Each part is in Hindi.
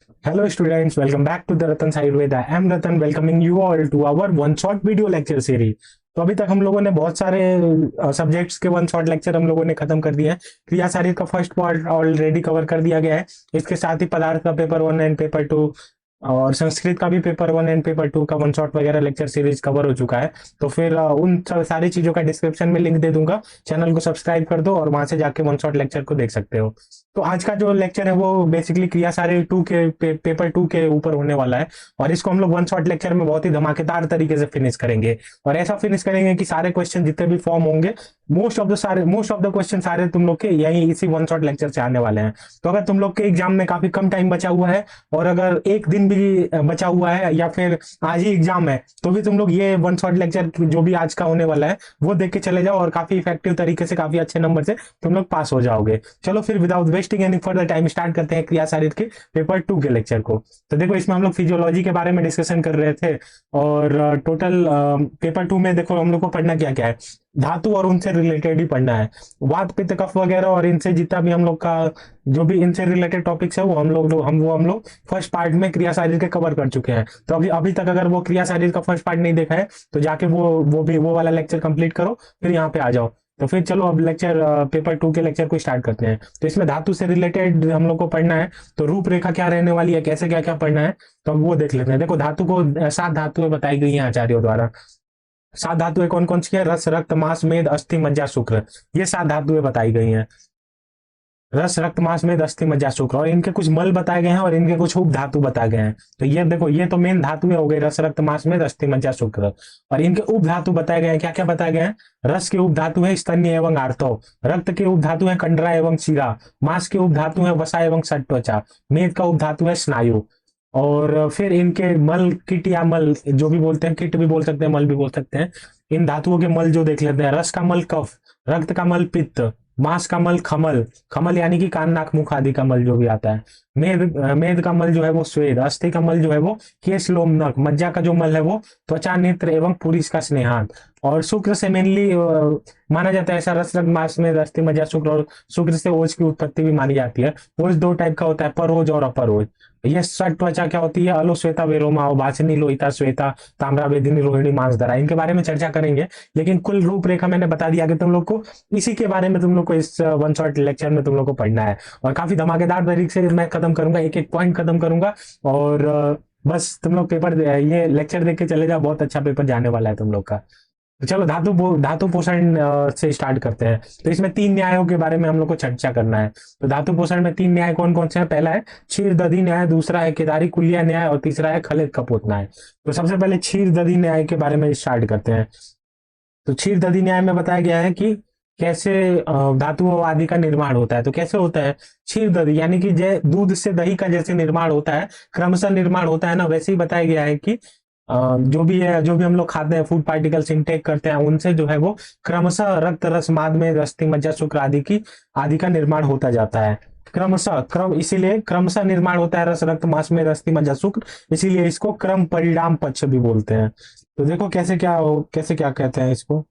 Hello students, welcome back to the Ratan Ayurveda. I am Ratan welcoming you all to our one shot video lecture series. तो अभी तक हम लोगों ने बहुत सारे सब्जेक्ट्स के वन शॉट लेक्चर हम लोगों ने खत्म कर दिया है। क्रिया शारीर का फर्स्ट पार्ट ऑलरेडी कवर कर दिया गया है। इसके साथ ही पदार्थ का पेपर 1 एंड पेपर 2 और संस्कृत का भी पेपर 1 एंड पेपर 2 का वन शॉट वगैरह लेक्चर सीरीज कवर हो चुका है। तो फिर उन सारी चीजों का डिस्क्रिप्शन में लिंक दे दूंगा। चैनल को सब्सक्राइब कर दो और वहां से जाके वन शॉट लेक्चर को देख सकते हो। तो आज का जो लेक्चर है वो बेसिकली क्रिया सारे टू के पेपर 2 के ऊपर होने वाला है। और इसको हम लोग वन शॉट लेक्चर में बहुत ही धमाकेदार तरीके से फिनिश करेंगे। और ऐसा फिनिश करेंगे कि सारे क्वेश्चन जितने भी फॉर्म होंगे मोस्ट ऑफ द क्वेश्चन सारे तुम लोग के यही इसी वन शॉट लेक्चर से आने वाले हैं। तो अगर तुम लोग के एग्जाम में काफी कम टाइम बचा हुआ है और अगर एक दिन भी बचा हुआ है या फिर आज ही एग्जाम है तो भी तुम लोग ये वन शॉट लेक्चर जो भी आज का होने वाला है वो देख के चले जाओ और काफी इफेक्टिव तरीके से काफी अच्छे नंबर से तुम लोग पास हो जाओगे। चलो फिर without wasting any further time start करते हैं क्रिया शारीर के पेपर 2 के लेक्चर को। तो देखो इसमें हम लोग फिजियोलॉजी के बारे में डिस्कशन कर रहे थे और टोटल पेपर 2 में देखो हम लोग को पढ़ना क्या क्या है। धातु और उनसे रिलेटेड ही पढ़ना है। वात पित्त कफ वगैरह और इनसे जितना भी हम लोग का जो भी इनसे रिलेटेड टॉपिक्स है वो हम लोग फर्स्ट पार्ट में क्रिया शारीर के कवर कर चुके हैं। तो अभी अभी तक अगर वो क्रिया शारीर का फर्स्ट पार्ट नहीं देखा है तो जाके वो वाला लेक्चर कंप्लीट करो फिर यहाँ पे आ जाओ। तो फिर चलो अब लेक्चर पेपर 2 के लेक्चर को स्टार्ट करते हैं। तो इसमें धातु से रिलेटेड हम लोग को पढ़ना है। तो रूपरेखा क्या रहने वाली है, कैसे क्या क्या पढ़ना है, तो अब वो देख लेते हैं। देखो धातु को 7 धातुएं बताई गई हैं आचार्यों द्वारा। 7 धातुएं कौन कौन सी है? रस रक्त मांस मेद अस्थि मज्जा शुक्र, ये 7 धातुएं बताई गई हैं। रस रक्त मांस मेद अस्थि मज्जा शुक्र, और इनके कुछ मल बताए गए हैं और इनके कुछ उप धातु बताए गए हैं। तो ये देखो ये तो मेन धातु हो गई रस रक्त मांस मेद अस्थि मज्जा शुक्र। और इनके उप धातु बताए गए हैं। क्या क्या बताए गए हैं? रस के उप धातु है स्तन्य एवं आर्तव, रक्त के उप धातु है कंडरा एवं शिरा, मांस के उप धातु है वसा एवं सट्त्वचा, मेद का उप धातु है स्नायु। और फिर इनके मल किट या मल जो भी बोलते हैं, किट भी बोल सकते हैं मल भी बोल सकते हैं। इन धातुओं के मल जो देख लेते हैं। रस का मल कफ, रक्त का मल पित्त, मांस का मल खमल, खमल यानी कि कान नाक मुख आदि का मल जो भी आता है। मेद का मल जो है वो स्वेद, अस्थि का मल जो है वो केश लोम नख, मज्जा का जो मल है वो त्वचा नेत्र एवं पुरीष का स्नेहान। और शुक्र से मेनली माना जाता है ऐसा रस रक्त मांस में अस्थि मज्जा शुक्र, और शुक्र से ओज की उत्पत्ति भी मानी जाती है। ओज 2 टाइप का होता है, परोज और अपरोज। ये सट त्वचा क्या होती है? अलो श्वेता वेरोमा वाचनी लोहिता श्वेता ताम्रा वेदिनी रोहिणी मांसधरा, इनके बारे में चर्चा करेंगे। लेकिन कुल रूपरेखा मैंने बता दिया कि तुम लोग को इसी के बारे में तुम लोग को इस वन शॉट लेक्चर में तुम लोग को पढ़ना है। और काफी धमाकेदार तरीके से मैं खत्म करूंगा, एक एक पॉइंट खत्म करूंगा। और बस तुम लोग पेपर ये लेक्चर देख के चले जाओ, बहुत अच्छा पेपर जाने वाला है तुम लोग का। तो चलो धातु पोषण से स्टार्ट करते हैं। तो इसमें 3 न्यायों के बारे में हम लोग को चर्चा करना है। तो धातु पोषण में 3 न्याय कौन कौन से हैं? पहला है क्षीर दधी न्याय, दूसरा है केदारी कुलिया न्याय और तीसरा है खलित कपोत न्याय। तो सबसे पहले क्षीर दधी न्याय के बारे में स्टार्ट करते हैं। तो क्षीर दधी न्याय में बताया गया है कि कैसे धातुओं आदि का निर्माण होता है। तो कैसे होता है क्षीर दधी, यानी कि दूध से दही का जैसे निर्माण होता है, क्रमशः निर्माण होता है ना, वैसे ही बताया गया है कि जो भी है, जो भी हम लोग खाते हैं, फूड पार्टिकल्स इनटेक करते हैं, उनसे जो है वो क्रमशः रक्त रस माद में अस्थि मज्जा शुक्र आदि का निर्माण होता जाता है। इसीलिए क्रमशः निर्माण होता है रस रक्त मांस में अस्थि मज्जा शुक्र, इसीलिए इसको क्रम परिणाम पक्ष भी बोलते हैं। तो देखो कैसे क्या कहते हैं इसको।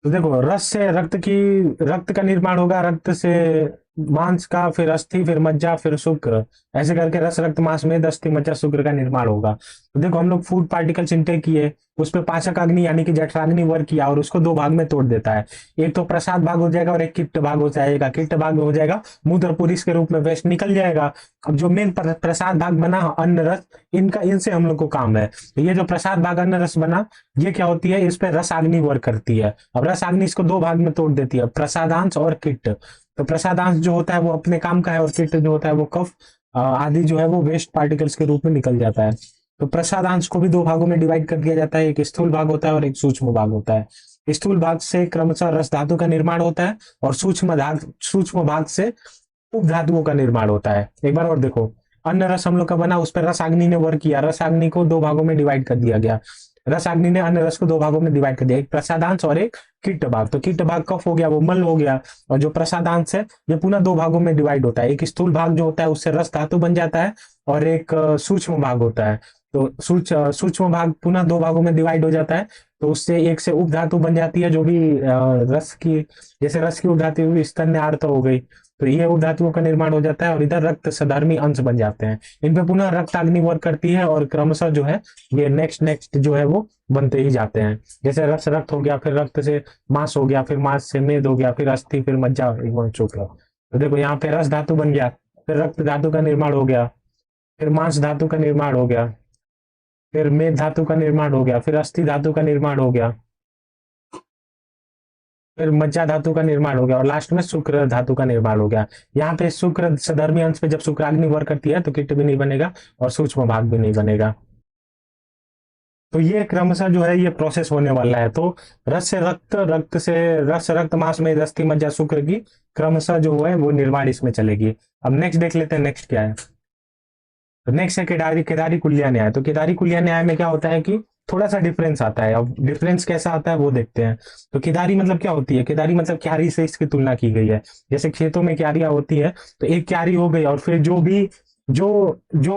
तो देखो रक्त का निर्माण होगा, रक्त से मांस का, फिर अस्थि, फिर मज्जा, फिर शुक्र, ऐसे करके रस रक्त मांस में अस्थि मज्जा शुक्र का निर्माण होगा। तो देखो हम लोग फूड पार्टिकल्स इंटेक किए, उस पर पाचक अग्नि यानी कि जठराग्नि वर्क किया और उसको 2 भाग में तोड़ देता है। एक तो प्रसाद भाग हो जाएगा और एक किट्ट भाग हो जाएगा। किट्ट भाग हो जाएगा मूत्र पुरीष के रूप में वेस्ट निकल जाएगा। अब जो मेन प्रसाद भाग बना अन्न रस, इनसे हम लोग को काम है। तो ये जो प्रसाद भाग अन्न रस बना, ये क्या होती है, इस पर रसाग्नि वर्क करती है। अब रसाग्नि इसको 2 भाग में तोड़ देती है, प्रसादांश और किट्ट। तो प्रसादांश जो होता है वो अपने काम का है और किट्ट जो होता है वो कफ आदि जो है वो वेस्ट पार्टिकल्स के रूप में निकल जाता है। तो प्रसादांश को भी 2 भागों में डिवाइड कर दिया जाता है, एक स्थूल भाग होता है और एक सूक्ष्म भाग होता है। स्थूल भाग से क्रमशः रस धातु का निर्माण होता है और सूक्ष्म भाग से उप धातुओं का निर्माण होता है। एक बार और देखो, अन्न रस हम लोग का बना, उस पर रसाग्नि ने वर्क किया, रसाग्नि को 2 भागों में डिवाइड कर दिया गया। रसाग्नि ने अन्न रस को 2 भागों में डिवाइड कर दिया, एक प्रसादांश और एक किट्ट भाग। तो किट्ट भाग कफ हो गया, वो मल हो गया, और जो प्रसादांश है ये पुनः 2 भागों में डिवाइड होता है। एक स्थूल भाग जो होता है उससे रस धातु बन जाता है और एक सूक्ष्म भाग होता है। तो सूक्ष्म भाग पुनः 2 भागों में डिवाइड हो जाता है। तो उससे एक से उप धातु बन जाती है, जो भी रस की, जैसे रस की उप धातु हुई स्तन्य आर्त हो गई, तो ये उपधातुओं का निर्माण हो जाता है और इधर रक्त सधर्मी अंश बन जाते हैं। इन पे पुनः रक्ताग्नि वर्क करती है और क्रमशः जो है ये नेक्स्ट नेक्स्ट जो है वो बनते ही जाते हैं। जैसे रस रक्त हो गया, फिर रक्त से मांस हो गया, फिर मांस से मेद हो गया, फिर अस्थि, फिर मज्जा एवं शुक्र। तो देखो यहाँ पे रस धातु बन गया, फिर रक्त धातु का निर्माण हो गया, फिर मांस धातु का निर्माण हो गया, फिर मेद धातु का निर्माण हो गया, फिर अस्थि धातु का निर्माण हो गया, फिर मज्जा धातु का निर्माण हो गया और लास्ट में शुक्र धातु का निर्माण हो गया। यहाँ पे शुक्र सधर्मी अंश पे जब शुक्राग्नि वर्क करती है तो कीट भी नहीं बनेगा और सूक्ष्म भाग भी नहीं बनेगा। तो ये क्रमशः जो है ये प्रोसेस होने वाला है। तो रस से रक्त, रक्त से रस, रक्त, मांस में अस्थि, मज्जा, शुक्र की क्रमशः जो है वो निर्माण इसमें चलेगी। अब नेक्स्ट देख लेते हैं, नेक्स्ट क्या है। तो नेक्स्ट है केदारी केदारी कुलिया न्याय। तो केदारी कुलिया न्याय में क्या होता है कि थोड़ा सा डिफरेंस आता है। अब डिफरेंस कैसा आता है वो देखते हैं। तो केदारी मतलब क्या होती है, केदारी मतलब क्यारी से इसकी तुलना की गई है। जैसे खेतों में क्यारियां होती है, तो एक क्यारी हो गई और फिर जो भी जो जो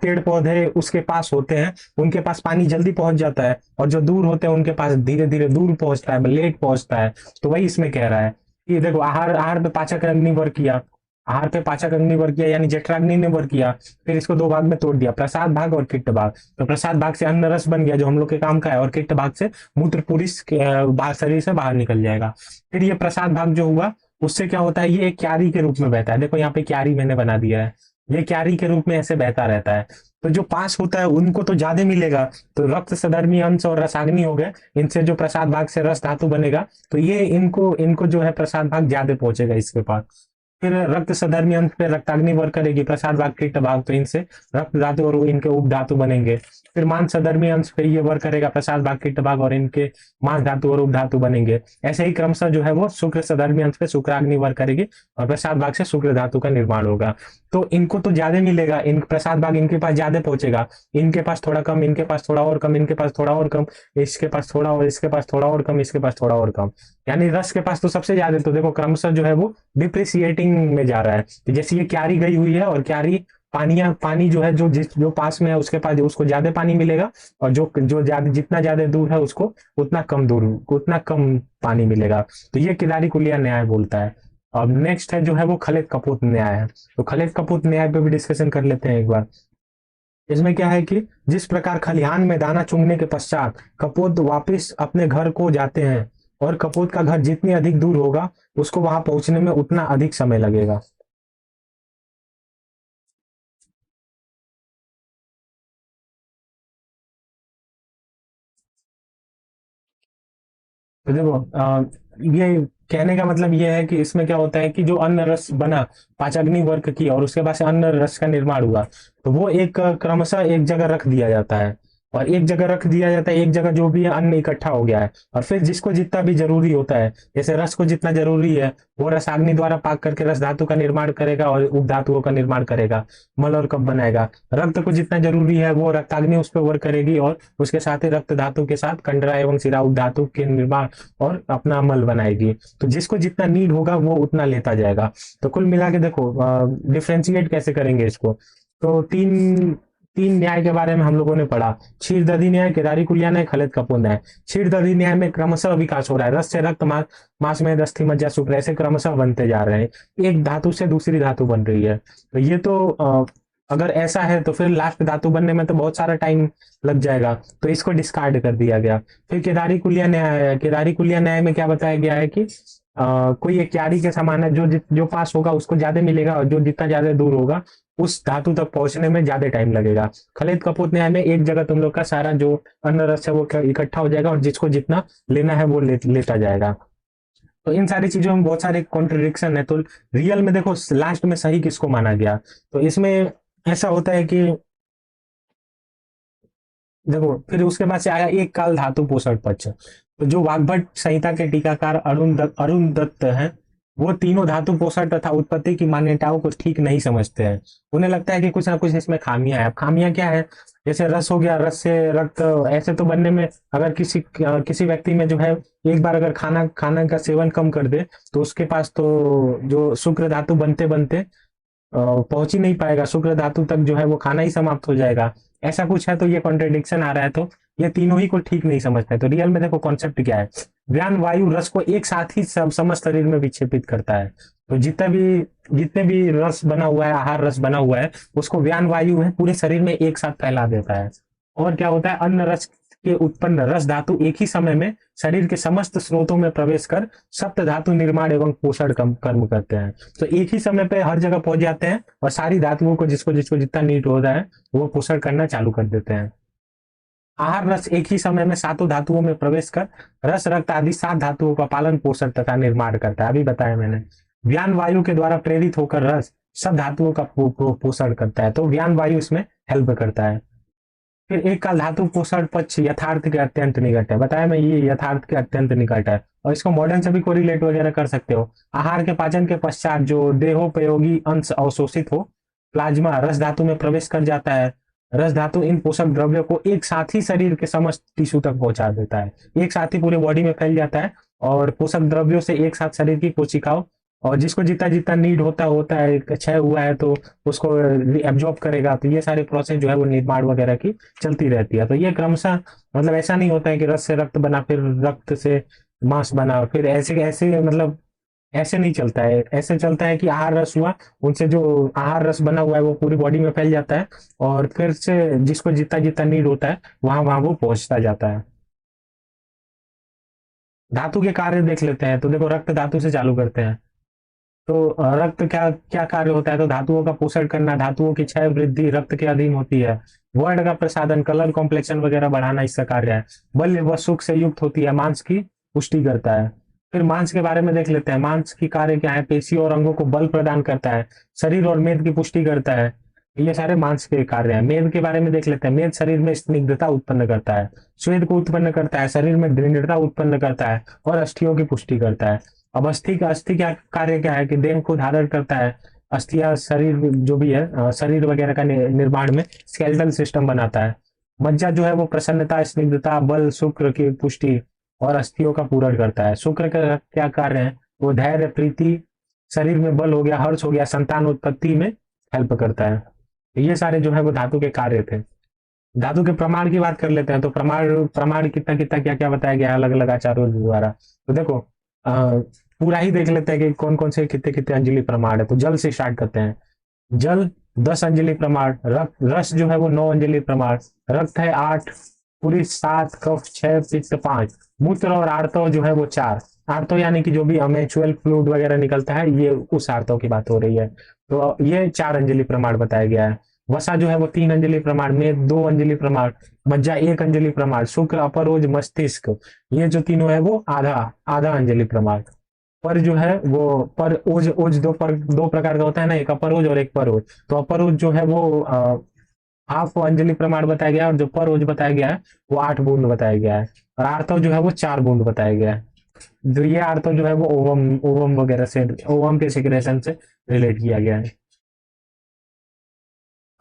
पेड़ पौधे उसके पास होते हैं उनके पास पानी जल्दी पहुंच जाता है, और जो दूर होते हैं उनके पास धीरे धीरे दूर पहुंचता है, लेट पहुंचता है। तो वही इसमें कह रहा है कि देखो आहार आहार पे पाचक अग्नि वर्क किया, आहार पे पाचक अग्नि वर्क किया यानी जठराग्नि ने वर्क किया, फिर इसको दो भाग में तोड़ दिया, प्रसाद भाग और किट्ट भाग। तो प्रसाद भाग से अन्न रस बन गया जो हम लोग के काम का है, और किट्ट भाग से मूत्र पूरी शरीर से बाहर निकल जाएगा। फिर ये प्रसाद भाग जो हुआ उससे क्या होता है, ये एक क्यारी के रूप में बहता है। देखो यहाँ पे क्यारी मैंने बना दिया है, ये क्यारी के रूप में ऐसे बहता रहता है। तो जो पास होता है उनको तो ज्यादा मिलेगा। तो रक्त सधर्मी अंश और रसाग्नि हो गए, इनसे जो प्रसाद भाग से रस धातु बनेगा, तो ये इनको इनको जो है प्रसाद भाग ज्यादा पहुंचेगा इसके पास। फिर रक्त सधर्मी अंश पे रक्ताग्नि वर्क करेगी, प्रसाद भाग कीट भाग, तो इनसे रक्त धातु और इनके उप धातु बनेंगे। फिर मांस सधर्मी अंश पे ये वर्क करेगा, प्रसाद भाग कीट भाग, और इनके मांस धातु और उप धातु बनेंगे। ऐसे ही क्रमशः जो है वो शुक्र सधर्मी अंश पे शुक्राग्नि वर्क करेगी और प्रसाद भाग से शुक्र धातु का निर्माण होगा। तो इनको तो ज्यादा मिलेगा, इन प्रसाद भाग इनके पास ज्यादा पहुंचेगा, इनके पास थोड़ा कम, इनके पास थोड़ा और कम, इनके पास थोड़ा और कम, इसके पास थोड़ा और इसके पास थोड़ा और कम, इसके पास थोड़ा और कम। यानी रस के पास तो सबसे ज्यादा। तो देखो क्रमशः जो है वो डिप्रिसिएटिंग में जा रहा है। तो जैसे ये क्यारी गई हुई है और क्यारी पानी जो है जो पास में है उसके पास उसको ज्यादा पानी मिलेगा, और जो जो ज्यादा जितना ज्यादा दूर है उसको उतना कम पानी मिलेगा। तो ये केदारी कुलिया न्याय बोलता है। अब नेक्स्ट है जो है वो खलित कपूत न्याय है। तो खलित कपूत न्याय पे भी डिस्कशन कर लेते हैं एक बार। इसमें क्या है कि जिस प्रकार खलिहान में दाना चुगने के पश्चात कपोत वापस अपने घर को जाते हैं, और कपोत का घर जितनी अधिक दूर होगा उसको वहां पहुंचने में उतना अधिक समय लगेगा। तो देखो ये कहने का मतलब ये है कि इसमें क्या होता है कि जो अन्न रस बना, पाचग्नि वर्क की, और उसके बाद से अन्न रस का निर्माण हुआ, तो वो एक क्रमशः एक जगह रख दिया जाता है। और एक जगह रख दिया जाता है, एक जगह जो भी अन्न इकट्ठा हो गया है, और फिर जिसको जितना भी जरूरी होता है, जैसे रस को जितना जरूरी है वो रसाग्नि द्वारा पाक करके रस धातु का निर्माण करेगा और उप धातुओं का निर्माण करेगा, मल और कप बनाएगा। रक्त को जितना जरूरी है वो रक्ताग्नि उस पर वर्क करेगी, और उसके साथ ही रक्त धातु के साथ कंडरा एवं सिरा उप धातु के निर्माण और अपना मल बनाएगी। तो जिसको जितना नीड होगा वो उतना लेता जाएगा। तो कुल मिला के देखो डिफ्रेंशिएट कैसे करेंगे इसको। तो तीन तीन न्याय के बारे में हम लोगों ने पढ़ा। क्षीर दधी न्याय, केदारी कुलिया न्याय, खलित कपूत न्याय। क्षीर दधी न्याय में क्रमशः विकास हो रहा है, रस से रक्त, मांस में अस्थि, मज्जा, शुक्र, ऐसे क्रमशः बनते जा रहे हैं, एक धातु से दूसरी धातु बन रही है। तो ये तो अगर ऐसा है तो फिर लास्ट धातु बनने में तो बहुत सारा टाइम लग जाएगा, तो इसको डिस्कार्ड कर दिया गया। फिर केदारी कुलिया न्याय है। केदारी कुलिया न्याय में क्या बताया गया है कि कोई एक क्यारी के समान है, जो पास होगा उसको ज्यादा मिलेगा, और जो जितना ज्यादा दूर होगा उस धातु तक पहुंचने में ज्यादा टाइम लगेगा। खलित कपूत न्याय में एक जगह तुम लोग का सारा जो अन्न रस है वो इकट्ठा हो जाएगा, और जिसको जितना लेना है वो लेता जाएगा। तो इन सारी चीजों में बहुत सारे कॉन्ट्रडिक्शन है। तो रियल में देखो लास्ट में सही किसको माना गया। तो इसमें ऐसा होता है कि देखो फिर उसके बाद से आया एक काल धातु पोषण पक्ष। तो जो वाग्भट संहिता के टीकाकार अरुण दत्त हैं, वो तीनों धातु पोषण तथा उत्पत्ति की मान्यताओं को ठीक नहीं समझते हैं। उन्हें लगता है कि कुछ ना कुछ इसमें खामियां है। अब खामियां क्या है, जैसे रस हो गया, रस से रक्त, ऐसे तो बनने में अगर किसी व्यक्ति में जो है एक बार अगर खाना का सेवन कम कर दे तो उसके पास तो जो शुक्र धातु बनते बनते पहुंच ही नहीं पाएगा, शुक्र धातु तक जो है वो खाना ही समाप्त हो जाएगा। ऐसा कुछ है, तो ये कॉन्ट्रडिक्शन आ रहा है। तो ये तीनों ही को ठीक नहीं समझते। तो रियल में देखो कॉन्सेप्ट क्या है, ज्ञान वायु रस को एक साथ ही सब समस्त शरीर में विक्षेपित करता है। तो जितने भी रस बना हुआ है, आहार रस बना हुआ है, उसको व्यान वायु है पूरे शरीर में एक साथ फैला देता है। और क्या होता है, अन्न रस के उत्पन्न रस धातु एक ही समय में शरीर के समस्त स्रोतों में प्रवेश कर सप्त धातु निर्माण एवं पोषण कर्म करते हैं। तो एक ही समय पे हर जगह पहुंच जाते हैं और सारी धातुओं को जिसको जिसको जितना नीड होता है वो पोषण करना चालू कर देते हैं। आहार रस एक ही समय में सातों धातुओं में प्रवेश कर रस रक्त आदि सात धातुओं का पालन पोषण तथा निर्माण करता है। अभी बताया मैंने। व्यान वायु के द्वारा प्रेरित होकर रस सब धातुओं का पोषण करता है, तो व्यान वायु इसमें हेल्प करता है। फिर एक का धातु पोषण पक्ष यथार्थ के अत्यंत निकट है। बताया मैं, ये यथार्थ के अत्यंत निकट है और इसको मॉडर्न से भी कोरिलेट वगैरह कर सकते हो। आहार के पाचन के पश्चात जो देहोपयोगी अंश अवशोषित हो प्लाज्मा रस धातु में प्रवेश कर जाता है। रस धातु इन पोषक द्रव्यों को एक साथ ही शरीर के समस्त टिश्यू तक पहुंचा देता है, एक साथ ही पूरे बॉडी में फैल जाता है और पोषक द्रव्यों से एक साथ शरीर की कोशिकाओं और जिसको जितना जितना नीड होता है, क्षय हुआ है तो उसको एब्जॉर्ब करेगा। तो ये सारे प्रोसेस जो है वो निर्माण वगैरह की चलती रहती है। तो ये क्रमशः मतलब ऐसा नहीं होता है कि रस से रक्त बना फिर रक्त से मांस बना, फिर ऐसे ऐसे मतलब ऐसे नहीं चलता है। ऐसे चलता है कि आहार रस हुआ, उनसे जो आहार रस बना हुआ है वो पूरी बॉडी में फैल जाता है और फिर से जिसको जितना जितना नीड होता है वहां वहां वो पहुंचता जाता है। धातु के कार्य देख लेते हैं। तो देखो, रक्त धातु से चालू करते हैं। तो रक्त क्या क्या कार्य होता है, तो धातुओं का पोषण करना, धातुओं की क्षय वृद्धि रक्त के अधीन होती है। वर्ण का प्रसादन, कलर कॉम्प्लेक्शन वगैरह बढ़ाना इसका कार्य है। बल व सुख से युक्त होती है, मांस की पुष्टि करता है। फिर मांस के बारे में देख लेते हैं। मांस की कार्य क्या है, पेशी और अंगों को बल प्रदान करता है, शरीर और मेद की पुष्टि करता है। ये सारे मांस के कार्य हैं। मेद के बारे में देख लेते हैं। मेद शरीर में स्निग्धता उत्पन्न करता है, स्वेद को उत्पन्न करता है, शरीर में दृढ़ता उत्पन्न करता है और अस्थियों की पुष्टि करता है। अब अस्थि क्या कार्य क्या है कि देह को धारण करता है। अस्थियां शरीर जो भी है शरीर वगैरह का निर्माण में स्केलेटल सिस्टम बनाता है। मज्जा जो है वो प्रसन्नता, स्निग्धता, बल, शुक्र की पुष्टि और अस्थियों का पूरण करता है। शुक्र का क्या कार्य है, वो धैर्य, प्रीति, शरीर में बल हो गया, हर्ष हो गया, संतान उत्पत्ति में हेल्प करता है। ये सारे जो है वो धातु के कार्य थे। धातु के प्रमाण की बात कर लेते हैं। तो प्रमाण प्रमाण कितना कितना क्या क्या बताया गया है अलग अलग आचार्यों द्वारा। तो देखो, पूरा ही देख लेते हैं कि कौन कौन से कितने कितने अंजलि प्रमाण है। तो जल से स्टार्ट करते हैं। जल 10 अंजलि प्रमाण, रस जो है वो 9 अंजलि प्रमाण, रक्त है 8, पूरी 7, कफ 6, पित्त 5, मूत्र और आर्तव जो है वो 4। आर्तव यानी कि जो भी अमेचुअल फ्लूइड वगैरह निकलता है, ये उस आर्तव की बात हो रही है। तो ये 4 अंजलि प्रमाण बताया गया है। वसा जो है वो 3 अंजलि प्रमाण, में 2 अंजलि प्रमाण, मज्जा 1 अंजलि प्रमाण, शुक्र, अपरोज, मस्तिष्क, ये जो तीनों है वो आधा आधा अंजलि प्रमाण। पर जो है वो पर ओज ओज दो प्रकार का होता है ना, एक अपर ओज और एक पर ओज। तो अपर ओज जो है वो हाफ अंजलि प्रमाण बताया गया है और जो पर ओज बताया गया है वो 8 बूंद बताया गया है। और आर्तव जो है वो 4 बूंद बताया गया है। जो ये आर्तव जो है वो ओवम ओवम वगैरह से, ओवम के सिक्रेशन से रिलेट किया गया है।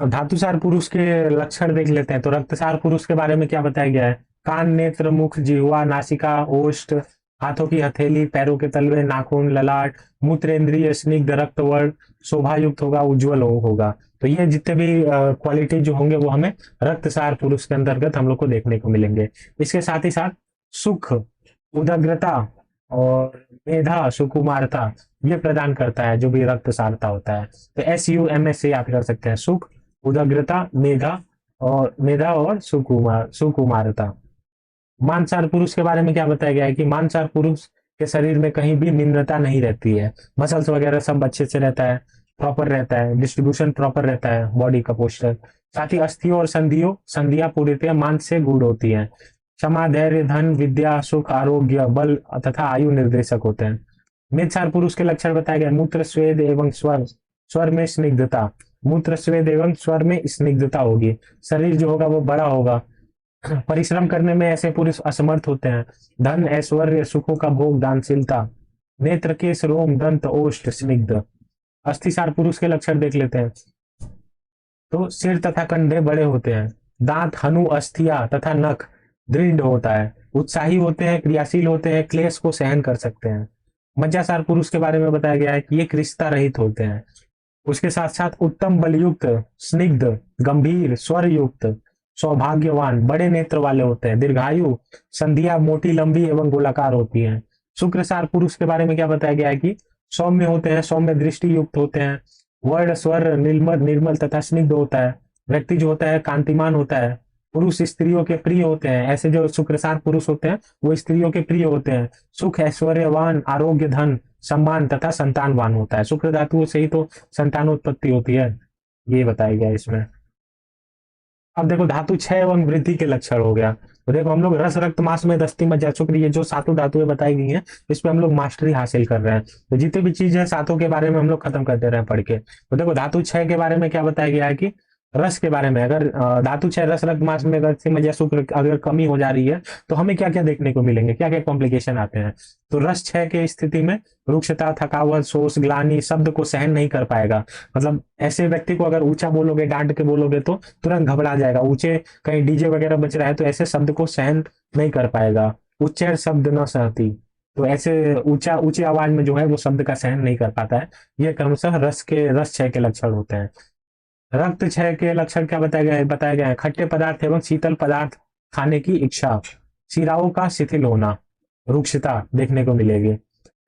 अब धातुसार पुरुष के लक्षण देख लेते हैं। तो रक्तसार पुरुष के बारे में क्या बताया गया है, कान, नेत्र, मुख, जिह्वा, नासिका, ओष्ठ, हाथों की हथेली, पैरों के तलवे, नाखून, ललाट, मूत्रेंद्रिय, स्निग्ध, रक्त वर्ण, शोभा युक्त होगा, उज्ज्वल होगा। तो ये जितने भी क्वालिटी जो होंगे वो हमें रक्तसार पुरुष के अंतर्गत हम लोग को देखने को मिलेंगे। इसके साथ ही साथ सुख, उदग्रता और मेधा, सुकुमारता ये प्रदान करता है जो भी रक्तसारता होता है। तो SUMS से याद कर सकते हैं, सुख, उदग्रता, मेधा और सुकुमारता। मांसाहार पुरुष के बारे में क्या बताया गया है कि मांसाहार पुरुष के शरीर में कहीं भी निम्नता नहीं रहती है, मसल्स वगैरह सब अच्छे से रहता है, प्रॉपर रहता है, डिस्ट्रीब्यूशन प्रॉपर रहता है बॉडी का पोस्चर। साथ ही अस्थियों और संधियां पूरी मांस से गुड़ होती है। क्षमा, धैर्य, धन, विद्या, सुख, आरोग्य, बल तथा आयु निर्देशक होते हैं। मिथसार पुरुष के लक्षण बताए गए, मूत्र, स्वेद एवं स्वर में स्निग्धता, मूत्र, स्वेद एवं स्वर में स्निग्धता होगी। शरीर जो होगा वो बड़ा होगा। परिश्रम करने में ऐसे पुरुष असमर्थ होते हैं। धन, ऐश्वर्य, सुखों का भोग, दानशीलता। नेत्र, केश, रोम, दंत, ओष्ठ, स्निग्ध। अस्थिसार पुरुष के लक्षण देख लेते हैं। तो सिर तथा कंधे बड़े होते हैं। दांत, हनु, अस्थिया तथा नख दृढ़ होता है। उत्साही होते हैं, क्रियाशील होते हैं, क्लेश को सहन कर सकते हैं। मज्जासार पुरुष के बारे में बताया गया है कि ये क्रिस्ता रहित होते हैं। उसके साथ साथ उत्तम बलयुक्त, स्निग्ध, गंभीर, स्वर युक्त, सौभाग्यवान, बड़े नेत्र वाले होते हैं, दीर्घायु, संधियां मोटी, लंबी एवं गोलाकार होती हैं। शुक्रसार पुरुष के बारे में क्या बताया गया है कि सौम्य होते हैं, सौम्य दृष्टि युक्त होते हैं। वर्ण स्वर निर्मल निर्मल तथा स्निग्ध होता है। व्यक्ति जो होता है कांतिमान होता है। पुरुष स्त्रियों के प्रिय होते हैं, ऐसे जो शुक्रसार पुरुष होते हैं वो स्त्रियों के प्रिय होते हैं। सुख ऐश्वर्यवान आरोग्य धन सम्मान तथा संतानवान होता है। शुक्र धातुओं से ही तो संतानोत्पत्ति होती है, ये बताया गया इसमें। अब देखो धातु क्षय एवं वृद्धि के लक्षण हो गया। तो देखो हम लोग रस रक्त मांस में दस्ती मज्जा शुक्र, ये जो सातों धातुएं बताई गई हैं इस पे हम लोग मास्टरी हासिल कर रहे हैं। तो जितने भी चीज है सातों के बारे में हम लोग खत्म कर दे रहे हैं पढ़ के। तो देखो धातु क्षय के बारे में क्या बताया गया है कि रस के बारे में, अगर धातु क्षय रस रक्त मांस में दस्ती मज्जा शुक्र अगर कमी हो जा रही है तो हमें क्या क्या देखने को मिलेंगे, क्या क्या कॉम्प्लिकेशन आते हैं। तो रस क्षय की स्थिति में रुक्षता थकावट शोष ग्लानि शब्द को सहन नहीं कर पाएगा। मतलब ऐसे व्यक्ति को अगर ऊंचा बोलोगे डांट के बोलोगे तो तुरंत घबरा जाएगा। ऊंचे कहीं डीजे वगैरह बज रहा है तो ऐसे शब्द को सहन नहीं कर पाएगा। उच्चैर शब्द न सहती, तो ऐसे ऊंचा ऊंची आवाज में जो है वो शब्द का सहन नहीं कर पाता है। ये क्रमशः रस क्षय के लक्षण होते हैं। रक्त क्षय के लक्षण क्या बताया गया है खट्टे पदार्थ एवं शीतल पदार्थ खाने की इच्छा, शिराओं का शिथिल होना, रुक्षता देखने को मिलेगी।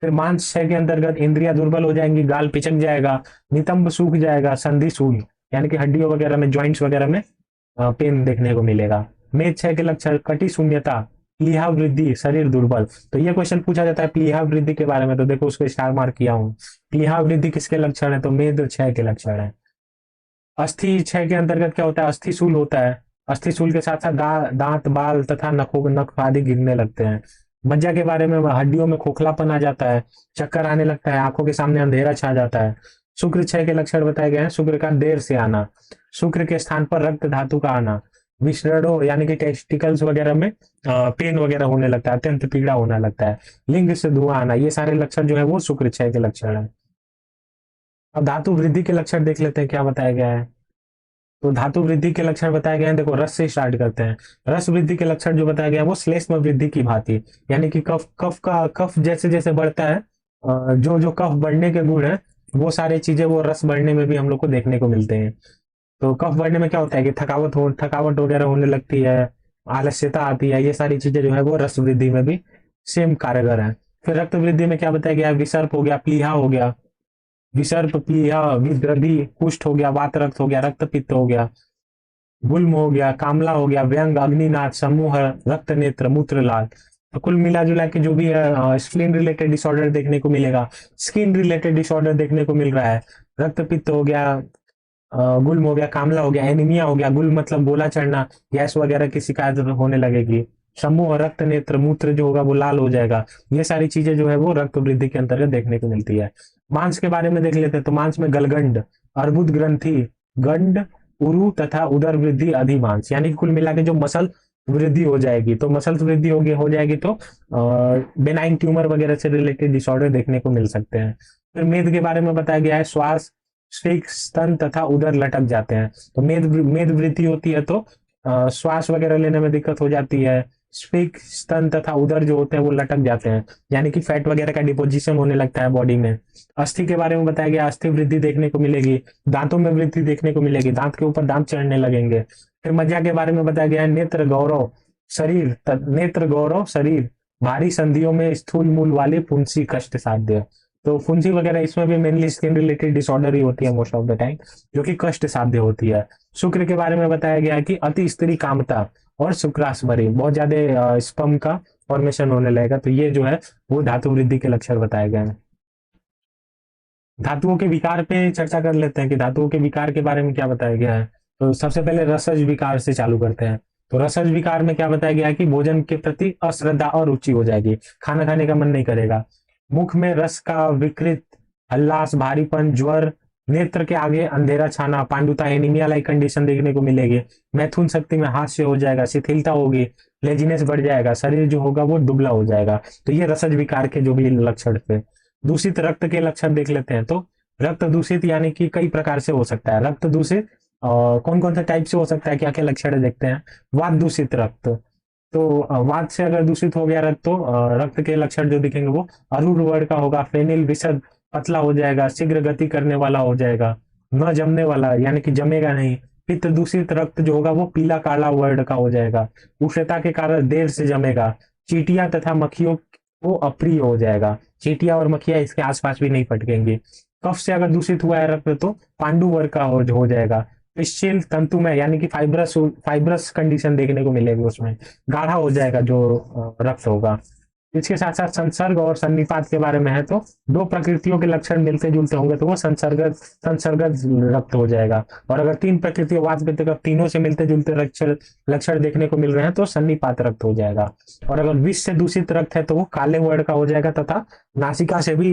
फिर मांस क्षय के अंतर्गत इंद्रियां दुर्बल हो जाएंगी, गाल पिचक जाएगा, नितंब सूख जाएगा, संधि सूल यानी कि हड्डियों वगैरह में ज्वाइंट्स वगैरह में पेन देखने को मिलेगा। मेद क्षय के लक्षण कटी शून्यता, प्लीहा वृद्धि, शरीर दुर्बल। तो ये क्वेश्चन पूछा जाता है प्लीहा वृद्धि के बारे में, तो देखो उसको स्टार मार्क किया हूँ। प्लीहा वृद्धि किसके लक्षण है, तो मेद क्षय के लक्षण है। अस्थि क्षय के अंतर्गत क्या होता है, अस्थि शूल होता है। अस्थि शूल के साथ साथ दांत बाल तथा नख आदि गिरने लगते हैं। मज्जा के बारे में हड्डियों में खोखलापन आ जाता है, चक्कर आने लगता है, आंखों के सामने अंधेरा छा जाता है। शुक्र क्षय के लक्षण बताए गए हैं, शुक्र का देर से आना, शुक्र के स्थान पर रक्त धातु का आना, विषरणों यानी कि टेस्टिकल्स वगैरह में पेन वगैरह होने लगता है, अत्यंत पीड़ा होने लगता है, लिंग से धुआं आना, ये सारे लक्षण जो है वो शुक्र क्षय के लक्षण है। अब धातु वृद्धि के लक्षण देख लेते हैं क्या बताया गया है। तो धातु वृद्धि के लक्षण बताए गए हैं, देखो रस से स्टार्ट करते हैं। रस वृद्धि के लक्षण जो बताया गया है वो श्लेष्म वृद्धि की भांति, यानी कि कफ जैसे जैसे बढ़ता है, जो जो कफ बढ़ने के गुण है वो सारी चीजें वो रस बढ़ने में भी हम लोग को देखने को मिलते हैं। तो कफ बढ़ने में क्या होता है कि थकावट वगैरह होने लगती है, आलस्यता आती है, ये सारी चीजें जो है वो रस वृद्धि में भी सेम कारगर है। फिर रक्त वृद्धि में क्या बताया गया, विसर्प हो गया, प्लीहा हो गया, विसर्प प्लीहा विद्रधि, कुष्ठ हो गया, वात रक्त हो गया, रक्त पित्त हो गया, गुल्म हो गया, कामला हो गया, व्यंग अग्निनाथ समूह रक्त नेत्र मूत्र लाल। तो कुल मिला जुला के जो भी है स्किन रिलेटेड डिसऑर्डर देखने को मिलेगा, स्किन रिलेटेड डिसऑर्डर देखने को मिल रहा है। रक्त पित्त हो गया, गुल्म हो गया, कामला हो गया, एनीमिया हो गया, गुल्म मतलब गोला चढ़ना, गैस वगैरह की शिकायत होने लगेगी, समूह रक्त नेत्र मूत्र जो होगा वो लाल हो जाएगा। ये सारी चीजें जो है वो रक्त वृद्धि के अंतर्गत देखने को मिलती है। मांस के बारे में देख लेते हैं, तो मांस में गलगंड, अर्बुद ग्रंथि, गंड, उरु तथा उदर वृद्धि अधिमांस, यानी कि कुल मिला के जो मसल वृद्धि हो जाएगी, तो मसल वृद्धि हो जाएगी तो बेनाइन ट्यूमर वगैरह से रिलेटेड डिसऑर्डर देखने को मिल सकते हैं। फिर मेद के बारे में बताया गया है, श्वास स्फीक स्तन तथा उदर लटक जाते हैं। तो मेद वृद्धि होती है तो श्वास वगैरह लेने में दिक्कत हो जाती है, स्फीक स्तन तथा उदर जो होते हैं वो लटक जाते हैं, यानी कि फैट वगैरह का डिपोजिशन होने लगता है बॉडी में। अस्थि के बारे में बताया गया, अस्थि वृद्धि देखने को मिलेगी, दांतों में वृद्धि देखने को मिलेगी, दांत के ऊपर दांत चढ़ने लगेंगे। फिर मज्जा के बारे में बताया गया है, नेत्र गौरव शरीर भारी संधियों में स्थूल मूल वाले फुंसी कष्ट साध्य। तो फुंसी वगैरह इसमें भी मेनली स्किन रिलेटेड डिसऑर्डर ही होती है मोस्ट ऑफ द टाइम, जो कि कष्ट साध्य होती है। शुक्र के बारे में बताया गया है कि अति स्त्री कामता और शुक्रास्मरी, बहुत ज्यादा स्पर्म का फॉर्मेशन होने लगेगा। तो ये जो है वो धातु वृद्धि के लक्षण बताए गए हैं। धातुओं के विकार पे चर्चा कर लेते हैं कि धातुओं के विकार के बारे में क्या बताया गया है। तो सबसे पहले रसज विकार से चालू करते हैं। तो रसज विकार में क्या बताया गया है कि भोजन के प्रति अश्रद्धा और रुचि हो जाएगी, खाना खाने का मन नहीं करेगा। मुख में रस का विकृत, हल्लास, भारीपन, ज्वर, नेत्र के आगे अंधेरा छाना, पांडुता, एनीमिया लाइक कंडीशन देखने को मिलेगी। मैथुन शक्ति में हास्य हो जाएगा, शिथिलता होगी, लेजीनेस बढ़ जाएगा, शरीर जो होगा वो दुबला हो जाएगा। तो ये रसज विकार के जो भी लक्षण थे। दूषित रक्त के लक्षण देख लेते हैं। तो रक्त दूषित यानी कि कई प्रकार से हो सकता है रक्त दूषित, कौन कौन से टाइप से हो सकता है, क्या क्या लक्षण देखते हैं। वात दूषित रक्त, तो वात से अगर दूषित हो गया रक्त तो रक्त के लक्षण जो दिखेंगे वो अरूढ़ वर्ण का होगा, फेनिल विशद, पतला हो जाएगा, शीघ्र गति करने वाला हो जाएगा, न जमने वाला यानी कि जमेगा नहीं। पित्त दूषित रक्त जो होगा वो पीला काला वर्ण का हो जाएगा, उष्णता के कारण देर से जमेगा, चींटियां तथा मक्खियों को अप्रिय हो जाएगा। चींटियां और मक्खियां इसके आसपास भी नहीं पटकेंगी। कफ से अगर दूषित हुआ है रक्त तो पांडु वर्ग का हो जाएगा। पिस्चिल तंतु में यानी कि फाइब्रस फाइब्रस कंडीशन देखने को मिलेगी, उसमें गाढ़ा हो जाएगा जो रक्त होगा। इसके साथ साथ संसर्ग और सन्निपात के बारे में है तो दो प्रकृतियों के लक्षण मिलते जुलते होंगे तो वो संसर्गत संसर्गत रक्त हो जाएगा। और अगर तीन प्रकृतियों वात पित्त कफ तीनों से मिलते जुलते लक्षण लक्षण देखने को मिल रहे हैं तो सन्निपात रक्त हो जाएगा। और अगर विष से दूषित रक्त है तो वो काले वर्ण का हो जाएगा तथा नासिका से भी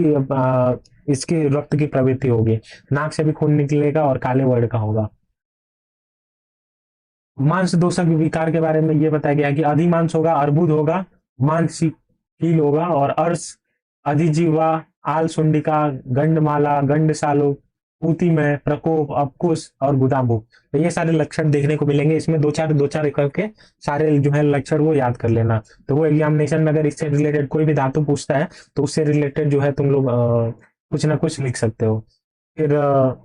इसके रक्त की प्रवृत्ति होगी, नाक से भी खून निकलेगा और काले वर्ण का होगा। मांस दोषक विकार के बारे में ये बताया गया है कि अधिमांस होगा, अर्बुद होगा, मांसहील होगा और अर्श, अधिजीवा, आल सुंडिका, गंडमाला, गंडसालु, पूतिमय, प्रकोप, अपकुश और गुदामुख, तो ये सारे लक्षण देखने को मिलेंगे। इसमें दो चार करके सारे जो है लक्षण वो याद कर लेना। तो वो एग्जामिनेशन में अगर इससे रिलेटेड कोई भी धातु पूछता है तो उससे रिलेटेड जो है तुम लोग कुछ ना कुछ लिख सकते हो। फिर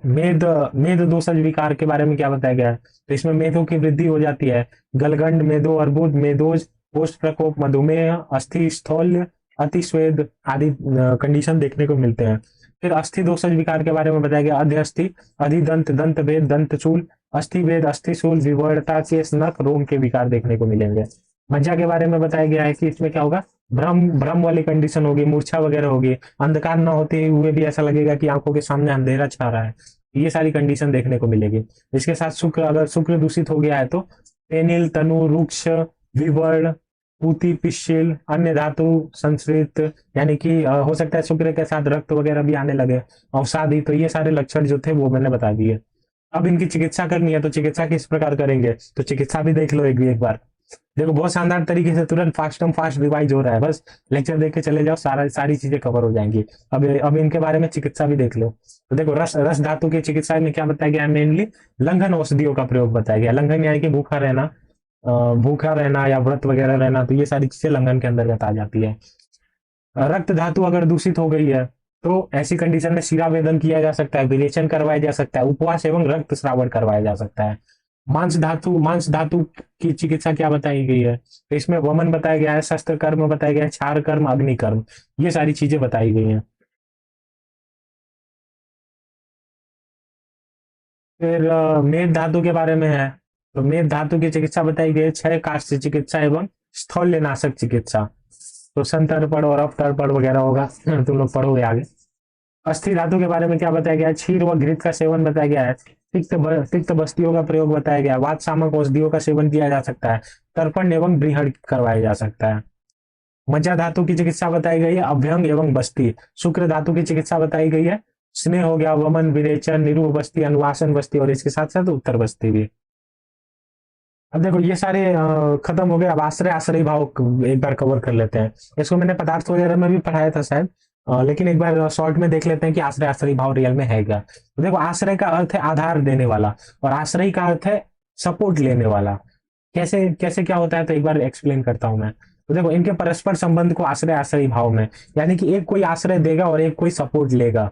मेद मेद दोषज विकार के बारे में क्या बताया गया है, तो इसमें मेदों की वृद्धि हो जाती है। गलगंड, मेदो अर्बुद, मेदोज, पोस्ट प्रकोप, मधुमेह, अस्थि स्थौल्य, अतिस्वेद आदि कंडीशन देखने को मिलते हैं। फिर अस्थि दोषज विकार के बारे में बताया गया, अध्यस्थि, अधिदंत, दंत वेद, दंतचूल, अस्थि वेद, अस्थि विवर्णता के नख रोम के विकार देखने को मिलेंगे। मज्जा के बारे में बताया गया है कि इसमें क्या होगा, भ्रम भ्रम वाली कंडीशन होगी, मूर्छा वगैरह होगी, अंधकार न होते हुए भी ऐसा लगेगा कि आंखों के सामने अंधेरा छा रहा है, ये सारी कंडीशन देखने को मिलेगी। इसके साथ शुक्र, अगर शुक्र दूषित हो गया है तो पेनिल, तनु, रुक्ष, विवर्ण, पूती, पिस्सिल, अन्य धातु संश्रित, यानी कि हो सकता है शुक्र के साथ रक्त वगैरह भी आने लगे, अवसादी, तो ये सारे लक्षण जो थे वो मैंने बता दिए। अब इनकी चिकित्सा करनी है तो चिकित्सा किस प्रकार करेंगे, तो चिकित्सा भी देख लो एक बार। देखो बहुत शानदार तरीके से तुरंत फास्ट रिवाइज हो रहा है, बस लेक्चर देख के चले जाओ, सारी चीजें कवर हो जाएंगी। अब इनके बारे में चिकित्सा भी देख लो। तो देखो रस धातु की चिकित्सा में क्या बताया गया है, मेनली लंघन औषधियों का प्रयोग बताया गया। लंघन यानी कि भूखा रहना या व्रत वगैरह रहना, तो ये सारी चीजें लंघन के अंतर्गत आ जाती है। रक्त धातु अगर दूषित हो गई है तो ऐसी कंडीशन में शिरा वेदन किया जा सकता है, विरेचन करवाया जा सकता है, उपवास एवं रक्त श्रावण करवाया जा सकता है। मांस धातु की चिकित्सा क्या बताई गई है, तो इसमें वमन बताया गया है, शस्त्र कर्म बताया गया है, क्षार कर्म, अग्नि कर्म, ये सारी चीजें बताई गई हैं। फिर मेद धातु के बारे में है, तो मेद धातु की चिकित्सा बताई गई है, क्षय काष्ठ चिकित्सा एवं स्थौल्यनाशक चिकित्सा। तो संतर्पण और अवतर्पण वगैरह होगा, तुम लोग पढ़ोगे आगे। अस्थि धातु के बारे में क्या बताया गया है, क्षीर व घृत का सेवन बताया गया है, तिक्त बस्तियों का प्रयोग बताया गया है, वात शामक औषधियों का सेवन किया जा सकता है, तर्पण एवं बृहद करवाया जा सकता है। मज्जा धातु की चिकित्सा बताई गई है, अभ्यंग एवं बस्ती। शुक्र धातु की चिकित्सा बताई गई है, स्नेह हो गया, वमन, विरेचन, निरूह बस्ती, अनुवासन बस्ती और इसके साथ साथ उत्तर बस्ती भी। अब देखो ये सारे खत्म हो गए। अब आश्रय भाव एक बार कवर कर लेते हैं। इसको मैंने पदार्थ वगैरह में भी पढ़ाया था शायद, लेकिन एक बार शॉर्ट में देख लेते हैं कि आश्रय भाव रियल में है क्या। तो देखो आश्रय का अर्थ है आधार देने वाला और आश्रय का अर्थ है सपोर्ट लेने वाला। कैसे कैसे क्या होता है तो एक बार एक्सप्लेन करता हूं मैं। तो देखो इनके परस्पर संबंध को आश्रय भाव में, यानी कि एक कोई आश्रय देगा और एक कोई सपोर्ट लेगा।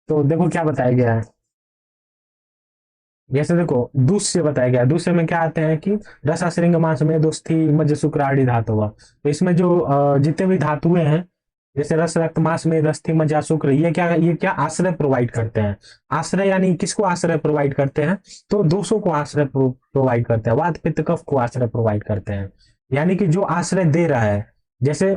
तो देखो क्या बताया गया है, जैसे देखो दूसरे बताया गया है। दूसरे में क्या आते हैं कि रसा श्रृंग मांस में दोस्थी मज्ज शुक्र आदि धातु हुआ। तो इसमें जो जितने भी धातुएं हैं, जैसे रस, रक्त, मांस में दस्थी, मज्जा, शुक्र, ये क्या आश्रय प्रोवाइड करते हैं। आश्रय यानी किसको आश्रय प्रोवाइड करते हैं, तो दोषों को आश्रय प्रोवाइड करते हैं, वात पित्त कफ को आश्रय प्रोवाइड करते हैं। यानी कि जो आश्रय दे रहा है, जैसे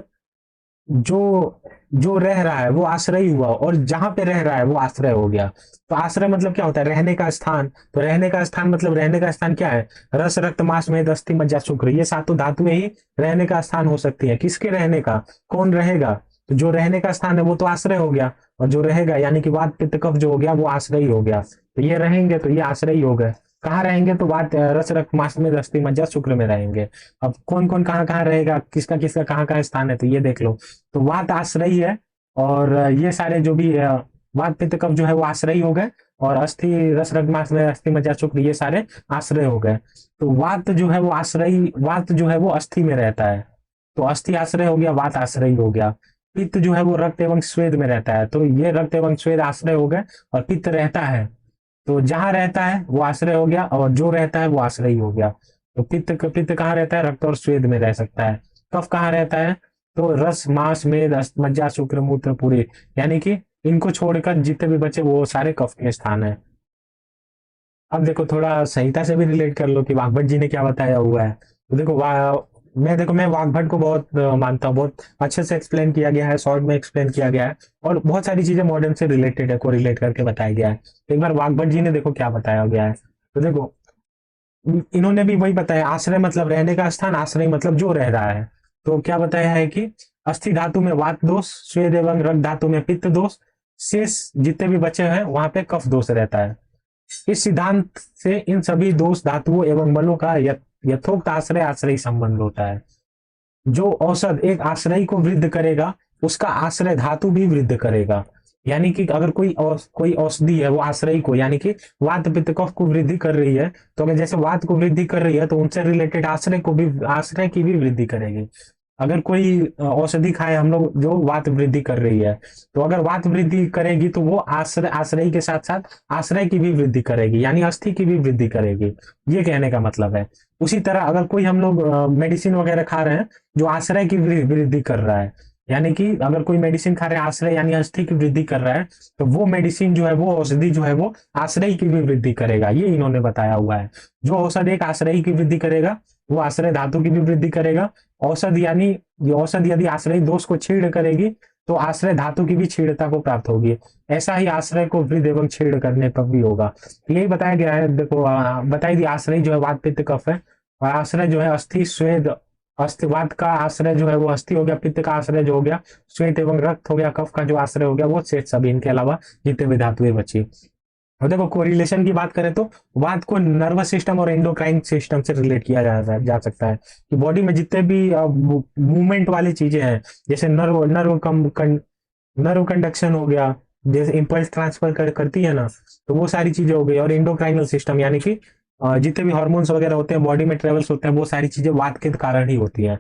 जो जो रह रहा है वो आश्रय हुआ और जहां पे रह रहा है वो आश्रय हो गया। तो आश्रय मतलब क्या होता है, रहने का स्थान। तो रहने का स्थान मतलब रहने का स्थान क्या है, रस, रक्त, मांस में अस्थि, मज्जा, शुक्र, ये सातों धातुएं ही रहने का स्थान हो सकती है। किसके रहने का, कौन रहेगा, तो जो रहने का स्थान है वो तो आश्रय हो गया, और जो रहेगा यानी कि वात पित्त कफ जो हो गया वो आश्रय हो गया। तो ये रहेंगे तो ये आश्रय हो गए। कहाँ रहेंगे, तो वात, रस, रक्त, मांस में अस्थि, मज्जा, शुक्र में रहेंगे। अब कौन कौन कहाँ कहाँ रहेगा, किसका किसका कहाँ कहाँ स्थान है, तो ये देख लो। तो वात आश्रयी है, और ये सारे जो भी वात पित्त कफ जो है वो आश्रयी हो गए, और अस्थि, रस, रक्त, मांस में अस्थि, मज्जा, शुक्र, ये सारे आश्रय हो गए। तो वात जो है वो आश्रयी, वात जो है वो अस्थि में रहता है, तो अस्थि आश्रय हो गया, वात आश्रयी हो गया। पित्त जो है वो रक्त एवं स्वेद में रहता है, तो ये रक्त एवं स्वेद आश्रय हो गए, और पित्त रहता है, तो जहां रहता है वो आश्रय हो गया, और जो रहता है वो आश्रय हो गया। तो पित्त कहाँ रहता है, रक्त और स्वेद में रह सकता है। कफ कहाँ रहता है, तो रस, मांस, मेद, मज्जा, शुक्र, मूत्र, पूरे, यानी कि इनको छोड़कर जितने भी बचे वो सारे कफ के स्थान है। अब देखो थोड़ा संहिता से भी रिलेट कर लो कि वाग्भट जी ने क्या बताया हुआ है। तो देखो मैं वाग्भट को बहुत मानता हूँ, बहुत अच्छे से एक्सप्लेन किया गया है, शॉर्ट में एक्सप्लेन किया गया है, और बहुत सारी चीजें मॉडर्न से रिलेटेड है, को रिलेट करके बताया गया है। तो एक बार वाग्भट जी ने देखो क्या बताया गया है। तो देखो इन्होंने भी वही बताया, आश्रय मतलब रहने का स्थान, आश्रय मतलब जो रह रहा है। तो क्या बताया है कि अस्थि धातु में वात दोष, स्वेद एवं रक्त धातु में पित्त दोष, शेष जितने भी बचे हैं वहां पे कफ दोष रहता है। इस सिद्धांत से इन सभी दोष धातुओं एवं मलों का यथोक्त आश्रय आश्रयी संबंध होता है। जो औषध एक आश्रयी को वृद्ध करेगा, उसका आश्रय धातु भी वृद्ध करेगा। यानी कि अगर कोई औषधि है वो आश्रयी को, यानी कि वात पित्त कफ को वृद्धि कर रही है, तो अगर जैसे वात को वृद्धि कर रही है तो उनसे रिलेटेड आश्रय की भी वृद्धि करेगी। अगर कोई औषधि खाए हम लोग जो वात वृद्धि कर रही है, तो अगर वात वृद्धि करेगी तो वो आश्रय के साथ साथ आश्रय की भी वृद्धि करेगी, यानी अस्थि की भी वृद्धि करेगी। ये कहने का मतलब है। उसी तरह अगर कोई हम लोग मेडिसिन वगैरह खा रहे हैं जो आश्रय की वृद्धि कर रहा है, यानी कि अगर कोई मेडिसिन खा रहे हैं आश्रय यानी अस्थि की वृद्धि कर रहा है, तो वो मेडिसिन जो है, वो औषधि जो है वो आश्रय की भी वृद्धि करेगा। ये इन्होंने बताया हुआ है। जो औषध एक आश्रय की वृद्धि करेगा वो आश्रय धातु की भी वृद्धि करेगा। औषध यानी ये औषध यदि आश्रय दोष को छीड़ करेगी तो आश्रय धातु की भी छीड़ता को प्राप्त होगी। ऐसा ही आश्रय को वृद्ध एवं छीड़ करने पर भी होगा। तो यही बताया गया है। देखो बताई दी, आश्रय जो है वात पित्त कफ है, और आश्रय जो है अस्थि स्वेद, अस्थिवात का आश्रय जो है वो अस्थि हो गया, पित्त का आश्रय जो हो गया श्वेत एवं रक्त हो गया, कफ का जो आश्रय हो गया वो शेष सभी, इनके अलावा जितने भी धातुएं बची। और देखो कोरिलेशन की बात करें तो वात को नर्वस सिस्टम और एंडोक्राइन सिस्टम से रिलेट किया जा सकता है, कि बॉडी में जितने भी मूवमेंट वाली चीजें हैं, जैसे नर्व कंडक्शन हो गया, जैसे इम्पल्स ट्रांसफर करती है ना, तो वो सारी चीजें हो गई। और एंडोक्राइनल सिस्टम यानी कि जितने भी हार्मोन्स वगैरह होते हैं बॉडी में ट्रेवल्स होते हैं, वो सारी चीजें वात के कारण ही होती है।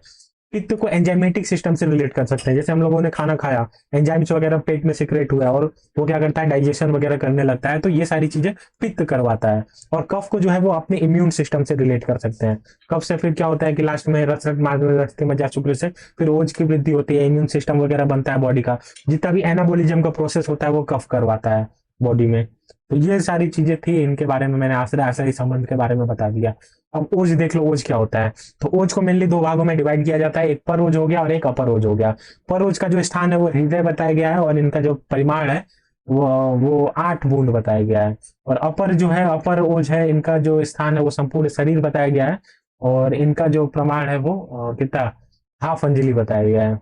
पित्त को एंजाइमेटिक सिस्टम से रिलेट कर सकते हैं, जैसे हम लोगों ने खाना खाया, एंजाइम्स वगैरह पेट में सिक्रेट हुआ और वो क्या करता है, डाइजेशन वगैरह करने लगता है, तो ये सारी चीजें पित्त करवाता है। और कफ को जो है वो अपने इम्यून सिस्टम से रिलेट कर सकते हैं। कफ से फिर क्या होता है कि लास्ट में रक्त मज्जा शुक्र से फिर ओज की वृद्धि होती है, इम्यून सिस्टम वगैरह बनता है बॉडी का। जितना भी एनाबोलिज्म का प्रोसेस होता है वो कफ करवाता है बॉडी में। तो ये सारी चीजें थी, इनके बारे में मैंने आश्रय आश्रय संबंध के बारे में बता दिया। अब ओज देख लो, ओज क्या होता है। तो ओज को मेनली दो भागों में डिवाइड किया जाता है, एक पर ओज हो गया और एक अपर ओज हो गया। पर ओज का जो स्थान है वो हृदय बताया गया है, और इनका जो परिमाण है वो 8 बूंद बताया गया है। और अपर जो है, अपर ओज है, इनका जो स्थान है वो संपूर्ण शरीर बताया गया है, और इनका जो प्रमाण है वो कितना, हाफ अंजलि बताया गया है।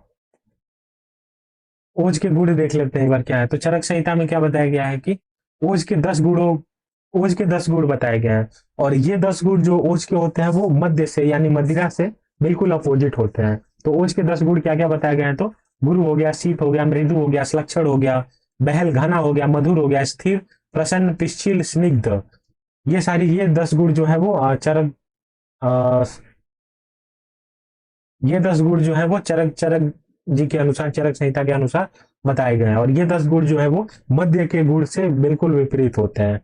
ओज के गुण देख लेते हैं एक बार क्या है। तो चरक संहिता में क्या बताया गया है कि ओज के 10 गुणों ओज के 10 गुण बताए गए हैं। और ये 10 गुण जो ओज के होते हैं वो मध्य से यानी मदिरा से बिल्कुल अपोजिट होते हैं। तो ओज के 10 गुण क्या क्या बताए गए हैं, तो गुरु हो गया, शीत हो गया, मृदु हो गया, सुलक्षण हो गया, बहल घना हो गया, मधुर हो गया, स्थिर, प्रसन्न, पिच्छिल, स्निग्ध। ये 10 गुण जो है वो चरक अ, ये 10 गुण जो है वो चरक चरक जी के अनुसार, चरक संहिता के अनुसार बताए गए हैं। और ये 10 गुण जो है वो मध्य के गुण से बिल्कुल विपरीत होते हैं।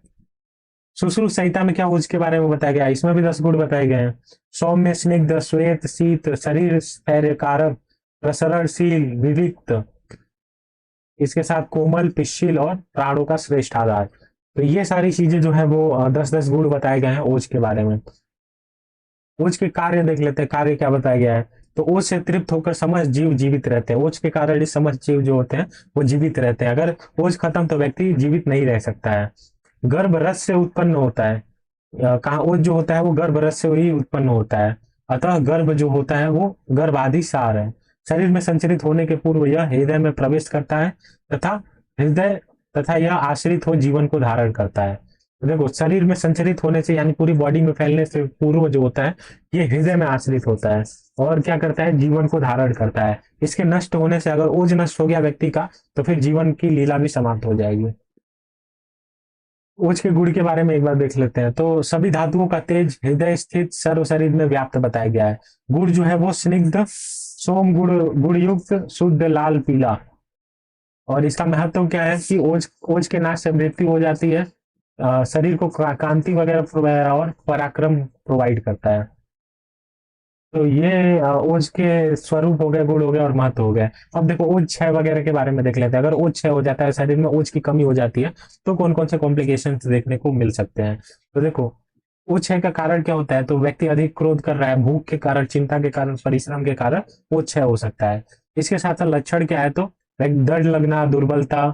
सुश्रुत संहिता में क्या उसके बारे में बताया गया है, इसमें भी 10 गुण बताए गए हैं। सौम्य, स्निग्ध, श्वेत, शीत, शरीर स्थैर्य कारक, प्रसरणशील, विविक्त, इसके साथ कोमल, पिच्छिल और प्राणों का श्रेष्ठ आधार। तो ये सारी चीजें जो है वो 10-10 गुण बताए गए हैं ओज के बारे में। ओज के कार्य देख लेते हैं, कार्य क्या बताया गया है। तो ओज से तृप्त होकर समस्त जीव जीवित रहते हैं। ओज के कारण ही समस्त जीव जो होते हैं वो जीवित रहते हैं। अगर ओज खत्म तो व्यक्ति जीवित नहीं रह सकता है। गर्भ रस से उत्पन्न होता है, कहा ओज जो होता है वो गर्भ रस से ही उत्पन्न होता है। अतः गर्भ जो होता है वो गर्भादि सार है। शरीर में संचरित होने के पूर्व यह हृदय में प्रवेश करता है, तथा हृदय तथा यह आश्रित हो जीवन को धारण करता है। तो देखो शरीर में संचरित होने से यानी पूरी बॉडी में फैलने से पूर्व जो होता है ये हृदय में आश्रित होता है, और क्या करता है, जीवन को धारण करता है। इसके नष्ट होने से, अगर ओज नष्ट हो गया व्यक्ति का, तो फिर जीवन की लीला भी समाप्त हो जाएगी। ओज के गुण के बारे में एक बार देख लेते हैं। तो सभी धातुओं का तेज हृदय स्थित सर्व शरीर में व्याप्त बताया गया है। गुण जो है वो स्निग्ध, सोम गुण, गुणयुक्त, शुद्ध, लाल, पीला। और इसका महत्व क्या है कि ओज ओज के नाश से मृत्यु हो जाती है, शरीर को कांति वगैरह और पराक्रम प्रोवाइड करता है। तो ये ओज के स्वरूप हो गए, गुण हो गए और महत्व हो गए। अब देखो ओज क्षय वगैरह के बारे में देख लेते हैं। अगर ओज क्षय हो जाता है, शरीर में ओज की कमी हो जाती है, तो कौन कौन से कॉम्प्लिकेशन देखने को मिल सकते हैं। तो देखो ओज क्षय का कारण क्या होता है, तो व्यक्ति अधिक क्रोध कर रहा है, भूख के कारण, चिंता के कारण, परिश्रम के कारण ओज क्षय हो सकता है। इसके साथ साथ लक्षण क्या है, तो दर्द लगना, दुर्बलता,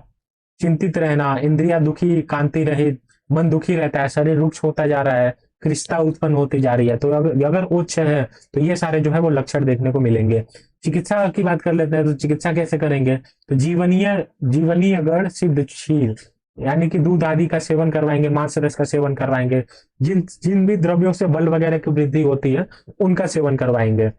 चिंतित रहना, इंद्रिया दुखी, कांति रहित, मन दुखी रहता है, शरीर रुक्ष होता जा रहा है, क्रिस्ता उत्पन्न होती जा रही है। तो अगर उच्च है तो ये सारे जो है वो लक्षण देखने को मिलेंगे। चिकित्सा की बात कर लेते हैं, तो चिकित्सा कैसे करेंगे, तो जीवनीय जीवनीय गढ़ सिद्ध क्षीर, यानी कि दूध आदि का सेवन करवाएंगे, मांस रस का सेवन करवाएंगे, जिन जिन भी द्रव्यों से बल वगैरह की वृद्धि होती है उनका सेवन करवाएंगे।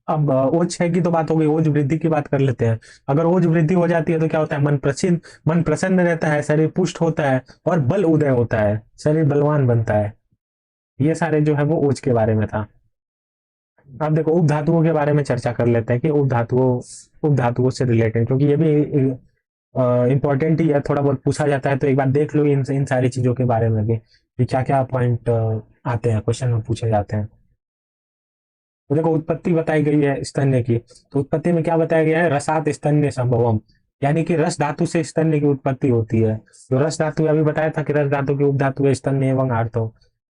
अब ओज छह की तो बात हो गई, ओज वृद्धि की बात कर लेते हैं। अगर ओज वृद्धि हो जाती है तो क्या होता है, मन प्रसन्न रहता है, शरीर पुष्ट होता है और बल उदय होता है, शरीर बलवान बनता है। ये सारे जो है वो ओज के बारे में था। अब देखो उप धातुओं के बारे में चर्चा कर लेते हैं कि उप धातुओं से रिलेटेड, क्योंकि ये भी इंपॉर्टेंट ही है, थोड़ा बहुत पूछा जाता है। तो एक बार देख लो इन सारी चीजों के बारे में भी कि क्या क्या पॉइंट आते हैं, क्वेश्चन में पूछे जाते हैं। तो देखो उत्पत्ति बताई गई है स्तन्य की, तो उत्पत्ति में क्या बताया गया है, रसात स्तन्य संभवम, यानी कि रस धातु से स्तन्य की उत्पत्ति होती है। तो रस धातु अभी बताया था कि रस धातु की उपधातु है स्तन्य एवं आर्तो,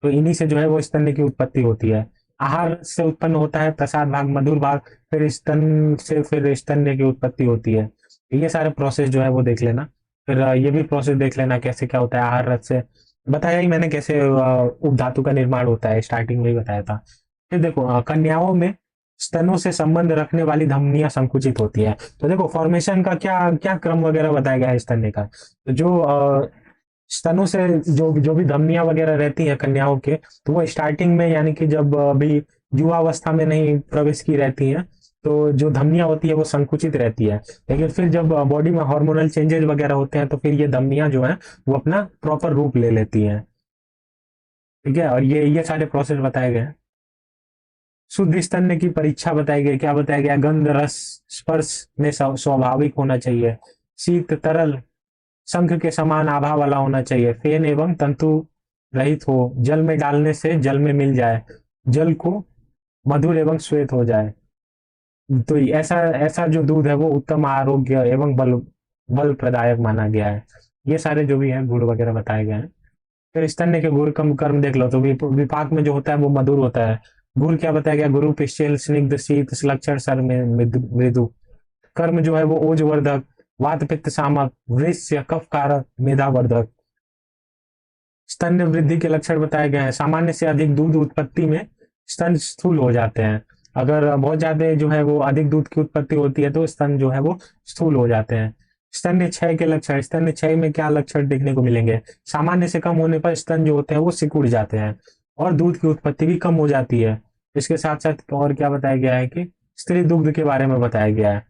तो इन्हीं से जो है वो स्तन्य की उत्पत्ति होती है। आहार से उत्पन्न होता है प्रसाद भाग, मधुर भाग, फिर स्तन से फिर स्तन्य की उत्पत्ति होती है। ये सारे प्रोसेस जो है वो देख लेना। फिर ये भी प्रोसेस देख लेना कैसे क्या होता है। आहार रस से बताया ही मैंने कैसे उपधातु का निर्माण होता है, स्टार्टिंग में ही बताया था। फिर देखो कन्याओं में स्तनों से संबंध रखने वाली धमनियां संकुचित होती है। तो देखो फॉर्मेशन का क्या क्या क्रम वगैरह बताया गया है स्तन्य का। तो जो स्तनों से जो जो भी धमनियां वगैरह रहती हैं कन्याओं के, तो वो स्टार्टिंग में यानी कि जब अभी युवावस्था में नहीं प्रवेश की रहती हैं, तो जो धमनियां होती है वो संकुचित रहती है। लेकिन फिर जब बॉडी में हार्मोनल चेंजेस वगैरह होते हैं, तो फिर ये धमनियां जो है वो अपना प्रॉपर रूप ले लेती हैं। ठीक है, और ये सारे प्रोसेस बताए गए हैं। शुद्ध स्तन्य की परीक्षा बताई गई, क्या बताया गया, गंध रस स्पर्श में स्वाभाविक होना चाहिए, शीत तरल शंख के समान आभा वाला होना चाहिए, फेन एवं तंतु रहित हो, जल में डालने से जल में मिल जाए, जल को मधुर एवं श्वेत हो जाए। तो ऐसा ऐसा जो दूध है वो उत्तम आरोग्य एवं बल प्रदायक माना गया है। ये सारे जो भी है गुण वगैरह बताए गए हैं। फिर स्तन्य के गुण कम कर्म देख लो, तो विपाक में जो होता है वो मधुर होता है। गुण क्या बताया गया, गुरु पिश्चिल स्निग्ध शीत लक्षण सर में मृदु। कर्म जो है वो ओजवर्धक, वात पित्त सामक, वृष्य कफ कारक, मेधावर्धक। स्तन्य वृद्धि के लक्षण बताए गए हैं। सामान्य से अधिक दूध उत्पत्ति में स्तन स्थूल हो जाते हैं। अगर बहुत ज्यादा जो है वो अधिक दूध की उत्पत्ति होती है तो स्तन जो है वो स्थूल हो जाते हैं। स्तन्य क्षय के लक्षण, स्तन्य क्षय में क्या लक्षण देखने को मिलेंगे, सामान्य से कम होने पर स्तन जो होते हैं वो सिकुड़ जाते हैं और दूध की उत्पत्ति भी कम हो जाती है। इसके साथ साथ और क्या बताया गया है कि स्त्री दुग्ध के बारे में बताया गया है।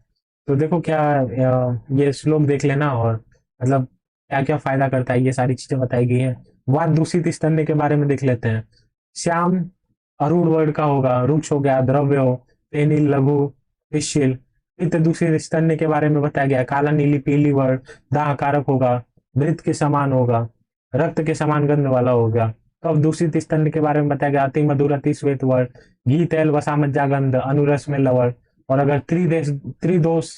तो देखो क्या ये श्लोक देख लेना, और मतलब क्या क्या फायदा करता है, ये सारी चीजें बताई गई है। वात दूषित स्तन्य के बारे में देख लेते हैं। श्याम अरुण वर्ण का होगा, रुक्ष हो गया, द्रव्य हो, पेनिल लघु, पिशिल। पित्त दूषित स्तन्य के बारे में बताया गया, काला नीली पीली वर्ण, दाह कारक होगा, मृत के समान होगा, रक्त के समान गंध वाला होगा। कफ दूषित स्तन्य के बारे में बताया गया, अति मधुर अति श्वेत वर्ण, घी तेल वसा मज्जा गंध, अनुरस में लवण। और अगर त्रिदोष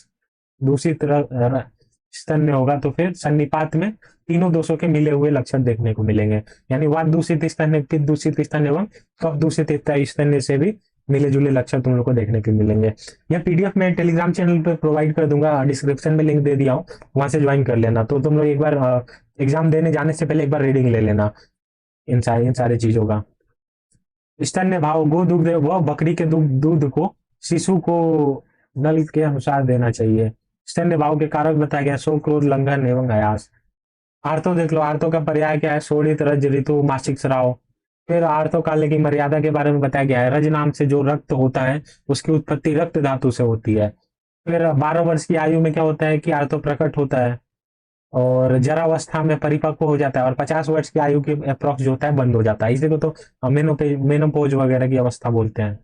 दूषित स्तन्य होगा तो फिर सन्निपात में तीनों दोषों के मिले हुए लक्षण देखने को मिलेंगे। यानी वात दूषित स्तन्य, पित्त दूषित स्तन्य एवं कफ दूषित स्तन्य से भी मिले जुले लक्षण तुम लोग को देखने को मिलेंगे। यह पीडीएफ मैं टेलीग्राम चैनल पर प्रोवाइड कर दूंगा, डिस्क्रिप्शन में लिंक दे दिया हूँ, वहां से ज्वाइन कर लेना। तो तुम लोग एक बार एग्जाम देने जाने से पहले एक बार रीडिंग ले लेना इन सारी चीजों का। स्तन्य भाव, गो दुग्ध वह बकरी के दूध को शिशु को नल के अनुसार देना चाहिए। स्तन्य भाव के कारक बताया गया, शोक क्रोध लंघन एवं आयास। आर्तो देख लो, आर्तो का पर्याय क्या है, शोणित रज ऋतु मासिक स्राव। फिर आर्तो काल की मर्यादा के बारे में बताया गया है, रज नाम से जो रक्त होता है उसकी उत्पत्ति रक्त धातु से होती है। फिर 12 वर्ष की आयु में क्या होता है कि आर्तो प्रकट होता है और जरावस्था में परिपक्व हो जाता है, और 50 वर्ष की आयु के अप्रोक्स जो होता है बंद हो जाता है। इसी को तो मेनोपोज वगैरह की अवस्था बोलते हैं।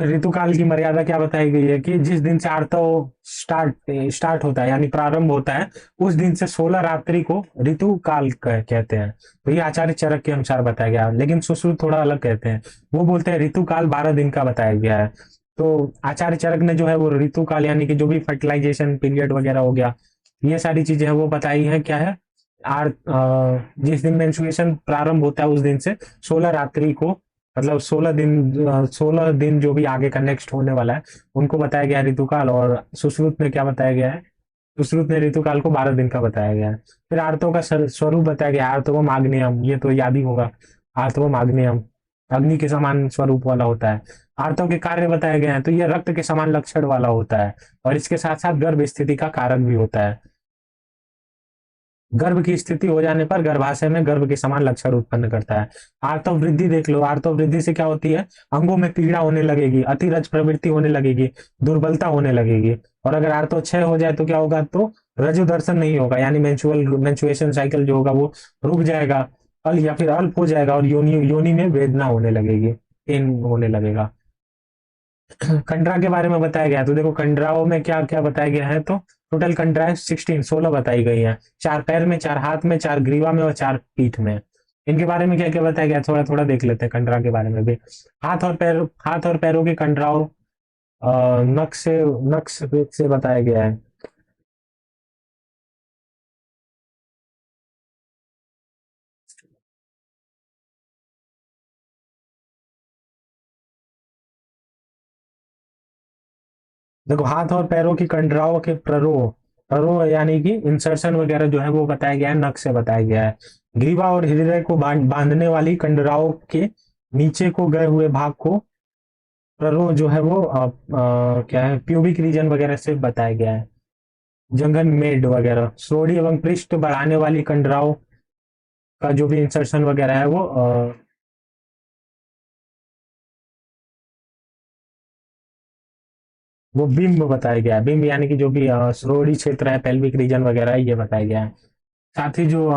ऋतुकाल की मर्यादा क्या बताई गई है कि जिस दिन से आर्तव स्टार्ट स्टार्ट होता है यानी प्रारंभ होता है, उस दिन से 16 रात्रि को ऋतुकाल कहते हैं। तो ये आचार्य चरक के अनुसार बताया गया, लेकिन सुश्रुत थोड़ा अलग कहते हैं। वो बोलते हैं ऋतुकाल 12 दिन का बताया गया है। तो आचार्य चरक ने जो है वो ऋतुकाल यानी कि जो भी फर्टिलाइजेशन पीरियड वगैरह हो गया, ये सारी चीजें है वो बताई है क्या है। जिस दिन मेंस्ट्रुएशन प्रारंभ होता है उस दिन से 16 रात्रि को, मतलब 16 दिन जो भी आगे का नेक्स्ट होने वाला है उनको बताया गया है ऋतुकाल। और सुश्रुत में क्या बताया गया है, सुश्रुत में ऋतुकाल को 12 दिन का बताया गया है। फिर आर्तों का स्वरूप बताया गया है, आर्तवम आग्नेयम, ये तो याद ही होगा। आर्तवम आग्नेयम अग्नि के समान स्वरूप वाला होता है। आर्तों के कार्य बताए गए हैं, तो ये रक्त के समान लक्षण वाला होता है और इसके साथ साथ गर्भ स्थिति का कारक भी होता है। गर्भ की स्थिति हो जाने पर गर्भाशय में गर्भ के समान लक्षण उत्पन्न करता है। आर्तव वृद्धि देख लो, आर्तव वृद्धि से क्या होती है, अंगों में पीड़ा होने लगेगी, अतिरज प्रवृत्ति होने लगेगी, दुर्बलता होने लगेगी। और अगर आर्तव क्षय हो जाए तो क्या होगा, तो रजु दर्शन नहीं होगा, यानी मेंस्ट्रुएशन साइकिल जो होगा वो रुक जाएगा, अल या फिर अल्प हो जाएगा और योनि योनि में वेदना होने लगेगी, पेन होने लगेगा। कंडरा के बारे में बताया गया है, तो देखो कंडराओं में क्या क्या बताया गया है, तो टोटल कंडरा 16 बताई गई है। 4 पैर में, 4 हाथ में, 4 ग्रीवा में और 4 पीठ में। इनके बारे में क्या क्या बताया गया, थोड़ा थोड़ा देख लेते हैं कंडरा के बारे में भी। हाथ और पैरों के कंडराओं नक्श से बताया गया है। देखो हाथ और पैरों की कंडराओं के प्ररोह, प्ररोह यानी कि इंसर्शन वगैरह जो है वो बताया गया है, नख से बताया गया है। ग्रीवा और हृदय को बांधने वाली कंडराओं के नीचे को गए हुए भाग को प्ररोह जो है वो क्या है, प्यूबिक रीजन वगैरह से बताया गया है। जंगन मेड वगैरह, सोड़ी एवं पृष्ठ बढ़ाने वाली कंडराओं का जो भी इंसर्शन वगैरह है वो बिंब बताया गया है। बिंब यानी कि जो भी श्रोणि क्षेत्र है, पेल्विक रीजन वगैरह है, ये बताया गया है। साथ ही जो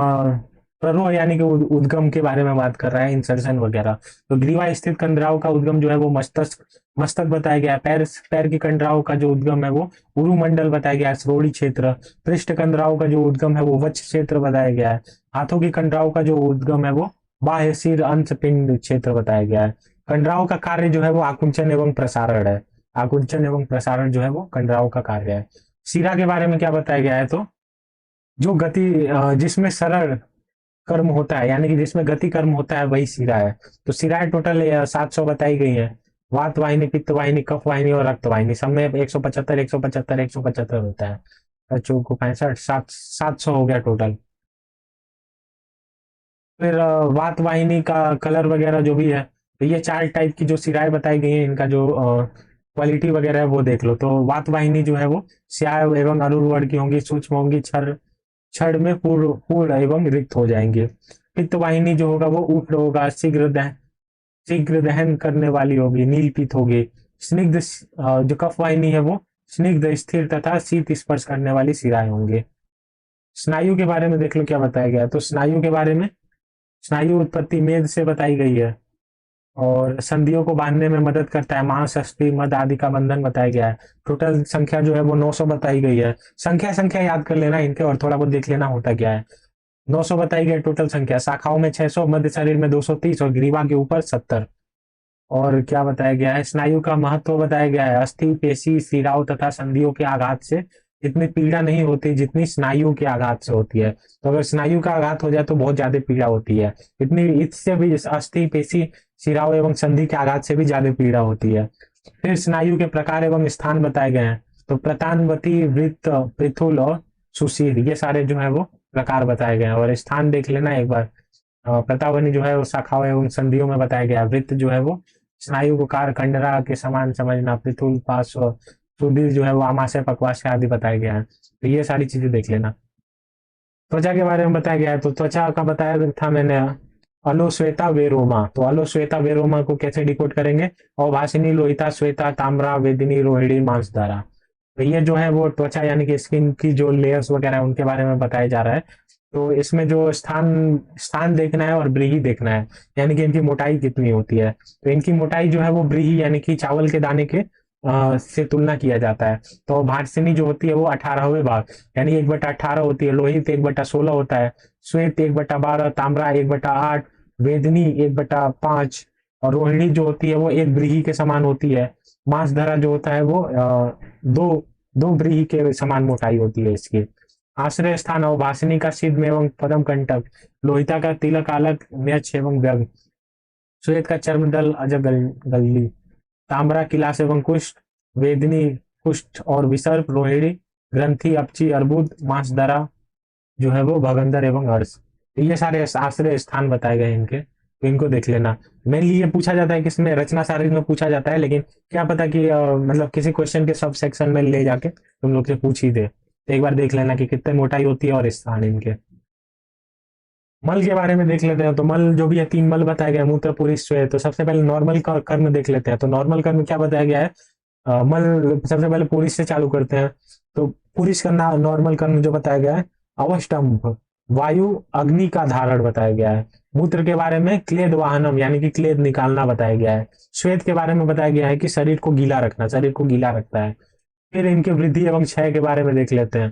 प्ररोह यानी कि उद्गम के बारे में बात कर रहा है, इंसर्शन वगैरह। तो ग्रीवा स्थित कंडराओं का उद्गम जो है वो मस्तक मस्तक बताया गया है। पैर पैर की कंडराओं का जो उद्गम है वो उरुमंडल बताया गया है, श्रोणि क्षेत्र। पृष्ठ कंडराओं का जो उद्गम है वो वक्ष क्षेत्र बताया गया है। हाथों की कंडराओं का जो उद्गम है वो बाह्य सिर अंश पिंड क्षेत्र बताया गया है। कंडराओं का कार्य जो है वो आकुंचन एवं प्रसारण है। आकुंचन एवं प्रसारण जो है वो कंडराओं का कार्य है। शिरा के बारे में क्या बताया गया है, तो जो गति जिसमें सरल कर्म होता है यानी कि जिसमें गति कर्म होता है वही शिरा है। तो शिराएं टोटल 700 बताई गई है। वात वाहिनी, पित्त वाहिनी, कफ वाहिनी और रक्त वाहिनी, सब में 175 175 175 होता है। चौको 65, 700 हो गया टोटल। फिर वात वाहिनी का कलर वगैरह जो भी है, तो ये 4 टाइप की जो सिराएं बताई गई है, इनका जो क्वालिटी वगैरह है वो देख लो। तो वात वाहिनी जो है वो स्याह एवं अरुण वर्ण की होंगी, सूक्ष्म होंगी, क्षर क्षण में पूर्ण पूर्ण एवं रिक्त हो जाएंगे। पित्त वाहिनी जो होगा वो उग्र होगा, शीघ्र दहन करने वाली होगी, नीलपित होगी। स्निग्ध जो कफ वाहिनी है वो स्निग्ध, स्थिर तथा शीत स्पर्श करने वाली शिराएं होंगे। स्नायु के बारे में देख लो क्या बताया गया है। तो स्नायु के बारे में, स्नायु उत्पत्ति मेद से बताई गई है और संधियों को बांधने में मदद करता है। मांस, अस्थि, मद आदि का बंधन बताया गया है। टोटल संख्या जो है वो 900 बताई गई है। संख्या संख्या याद कर लेना इनके और थोड़ा बहुत देख लेना होता क्या है। 900 बताई गई टोटल संख्या। शाखाओं में 600, मध्य शरीर में 230 और ग्रीवा के ऊपर 70। और क्या बताया गया है, स्नायु का महत्व बताया गया है। अस्थि, पेशी, शिराओं तथा संधियों के आघात से इतनी पीड़ा नहीं होती जितनी स्नायु के आघात से होती है। तो अगर स्नायु का आघात हो जाए तो बहुत ज्यादा पीड़ा होती है। इतनी इससे भी अस्थि, पेशी, शिराओं एवं संधि के आघात से भी ज्यादा पीड़ा होती है। फिर स्नायु के प्रकार एवं स्थान बताए गए हैं। तो प्रतानवती, वृत्त, पृथुल और सुशील, ये सारे जो है वो प्रकार बताए गए हैं। और स्थान देख लेना एक बार। प्रतावनी जो है वो शाखाओं एवं संधियों में बताया गया है। वृत्त जो है वो स्नायु को कार कंडरा के समान समझना। पृथुल, पास और सुधीर जो है वो आमाशय, पक्वाशय आदि बताया गया है। तो ये सारी चीजें देख लेना। त्वचा के बारे में बताया गया है। तो त्वचा का बताया था मैंने, अलोश्वेता वेरोमा। तो अलोश्वेता वेरोमा को कैसे डिकोड करेंगे, अभासिनी, लोहिता, श्वेता, ताम्रा, वेदिनी, रोहिणी, मांसधारा। तो ये जो है वो त्वचा यानी कि स्किन की जो लेयर्स वगैरह है उनके बारे में बताया जा रहा है। तो इसमें जो स्थान स्थान देखना है और व्रीहि देखना है, यानी कि इनकी मोटाई कितनी होती है। तो इनकी मोटाई जो है वो व्रीहि यानी कि चावल के दाने के से तुलना किया जाता है। तो भार्सिनी जो होती है वो 18वें भाग यानी 1/18 होती है, लोहित 1/16 होता है, श्वेत 1/12, ताम्रा 1/8, वेदनी 1/5 और रोहिणी जो होती है वो एक व्रीहि के समान होती है। मांसधरा जो होता है वो दो दो व्रीहि के समान मोटाई होती है इसकी। आश्रय स्थान अवभाषिनी का सिद्ध एवं पदम कंटक, लोहिता का तिलक आलक म्यक्ष एवं व्यग, श्वेत का चर्मदल अजगल गल्ली, ताम्रा किलास एवं कुष्ठ, वेदनी कुष्ठ और विसर्प, रोहिणी ग्रंथि अपची अर्बुद, मांसधरा जो है वो भगंदर एवं अर्श। तो ये सारे आश्रय स्थान बताए गए हैं इनके, तो इनको देख लेना। मेनली ये पूछा जाता है कि इसमें रचना सारणी में पूछा जाता है, लेकिन क्या पता कि मतलब किसी क्वेश्चन के सब सेक्शन में ले जाके तुम लोग से पूछ ही दे। तो एक बार देख लेना कि कितने मोटाई होती है और स्थान इनके। मल के बारे में देख लेते हैं। तो मल जो भी है 3 मल बताया गया है, मूत्र पुरुष श्वेत। तो सबसे पहले नॉर्मल कर्म देख लेते हैं। तो नॉर्मल कर्म क्या बताया गया है, मल सबसे पहले पुरुष से चालू करते हैं। तो पुरुष का नॉर्मल कर्म जो बताया गया है, अवस्टम्भ वायु अग्नि का धारण बताया गया है। मूत्र के बारे में क्लेद वाहनम यानी कि क्लेद निकालना बताया गया है। श्वेत के बारे में बताया गया है कि शरीर को गीला रखना, शरीर को गीला रखता है। फिर इनके वृद्धि एवं क्षय के बारे में देख लेते हैं।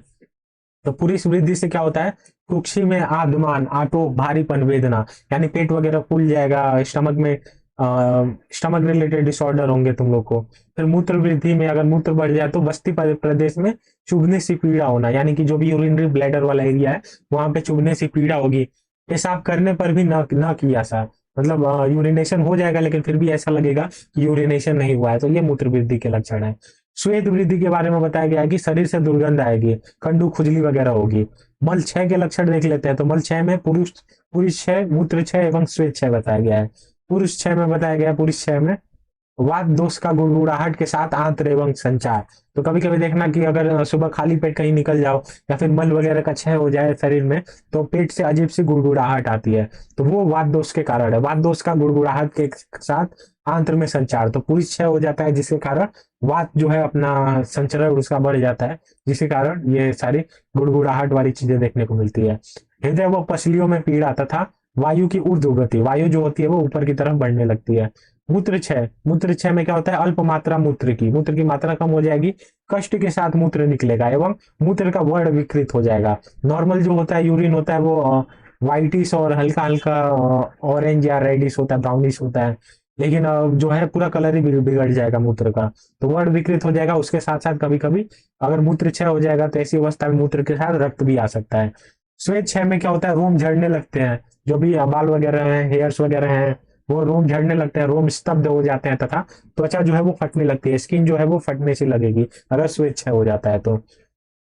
तो पुरुष वृद्धि से क्या होता है, कुक्षी में आदमान आटो भारीपन वेदना यानी पेट वगैरह फूल जाएगा, स्टमक में स्टमक रिलेटेड डिसऑर्डर होंगे तुम लोग को। फिर मूत्र वृद्धि में अगर मूत्र बढ़ जाए तो बस्ती प्रदेश में चुभने से पीड़ा होना, यानी कि जो भी यूरिनरी ब्लैडर वाला एरिया है वहां पे चुभने से पीड़ा होगी। पेशाब करने पर भी न किया सा, मतलब यूरिनेशन हो जाएगा लेकिन फिर भी ऐसा लगेगा कि यूरिनेशन नहीं हुआ है, तो ये मूत्र वृद्धि के लक्षण है। श्वेत वृद्धि के बारे में बताया गया है कि शरीर से दुर्गंध आएगी, कंडू खुजली वगैरह होगी। मल क्षय के लक्षण देख लेते हैं। तो मल क्षय में पुरुष पुरुष क्षय, मूत्र क्षय एवं श्वेत क्षय बताया गया है। पुरुष क्षय में बताया गया, पुरुष क्षय में वात दोष का गुड़गुड़ाहट के साथ आंत्र एवं संचार। तो कभी कभी देखना कि अगर सुबह खाली पेट कहीं निकल जाओ या फिर मल वगैरह का क्षय हो जाए शरीर में, तो पेट से अजीब सी गुड़गुड़ाहट आती है, तो वो वात दोष के कारण है। वात दोष का गुड़गुड़ाहट के साथ आंत्र में संचार, तो पुरुष क्षय हो जाता है जिसके कारण वात जो है अपना संचरण उसका बढ़ जाता है, जिसके कारण ये सारी गुड़गुड़ाहट वाली चीजें देखने को मिलती है। हृदय व पसलियों में पीड़ा तथा वायु की ऊर्ध्व गति, वायु जो होती है वो ऊपर की तरफ बढ़ने लगती है। मूत्र क्षय, मूत्र क्षय में क्या होता है, अल्प मात्रा मूत्र की मात्रा कम हो जाएगी, कष्ट के साथ मूत्र निकलेगा एवं मूत्र का वर्ण विकृत हो जाएगा। नॉर्मल जो होता है यूरिन होता है वो व्हाइटिश और हल्का हल्का ऑरेंज या रेडिश होता है, ब्राउनिश होता है, लेकिन जो है पूरा कलर ही बिगड़ जाएगा मूत्र का, तो वर्ण विकृत हो जाएगा। उसके साथ साथ कभी कभी अगर मूत्र क्षय हो जाएगा तो ऐसी अवस्था में मूत्र के साथ रक्त भी आ सकता है। श्वेत क्षय में क्या होता है, रोम झड़ने लगते हैं, जो भी बाल वगैरह हैं, हेयर्स वगैरह हैं, वो रोम झड़ने लगते हैं, रोम स्तब्ध हो जाते हैं तथा त्वचा जो है वो फटने लगती है, स्किन जो है वो फटने से लगेगी अगर श्वेत क्षय हो जाता है तो।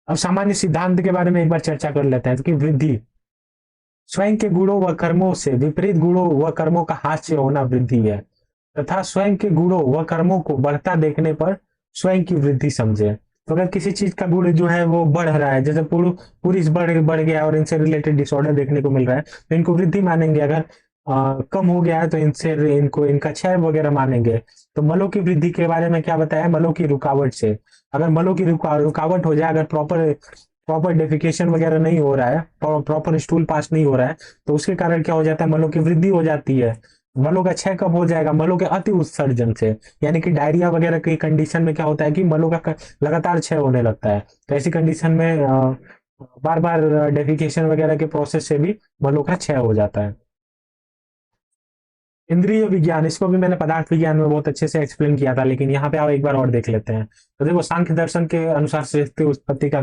अब सामान्य सिद्धांत के बारे में एक बार चर्चा कर लेते हैं। तो कि वृद्धि स्वयं के गुणों व कर्मों से विपरीत गुणों व कर्मों का हास्य होना वृद्धि है, तथा स्वयं के गुणों व कर्मों को बढ़ता देखने पर स्वयं की वृद्धि समझे। तो अगर किसी चीज का गुण जो है वो बढ़ रहा है, जैसे पुरुष बढ़ गया और इनसे रिलेटेड डिसऑर्डर देखने को मिल रहा है, तो इनको वृद्धि मानेंगे। अगर कम हो गया है तो इनको इनका क्षय वगैरह मानेंगे। तो मलों की वृद्धि के बारे में क्या बताया, मलों की रुकावट से, अगर मलों की रुकावट हो जाए, अगर प्रॉपर प्रॉपर डेफिकेशन वगैरह नहीं हो रहा है, प्रॉपर स्टूल पास नहीं हो रहा है, तो उसके कारण क्या हो जाता है, मलों की वृद्धि हो जाती है। मलों का क्षय कब हो जाएगा, मलों के अति उत्सर्जन से, यानी कि डायरिया वगैरह की कंडीशन में क्या होता है कि मलों का लगातार क्षय होने लगता है। तो ऐसी कंडीशन में बार बार डेफिकेशन वगैरह के प्रोसेस से भी मलों का क्षय हो जाता है। इंद्रिय विज्ञान, इसको भी मैंने पदार्थ विज्ञान में बहुत अच्छे से एक्सप्लेन किया था, लेकिन यहाँ पे आप एक बार और देख लेते हैं। तो देखो सांख्य दर्शन के अनुसार सृष्टि उत्पत्ति का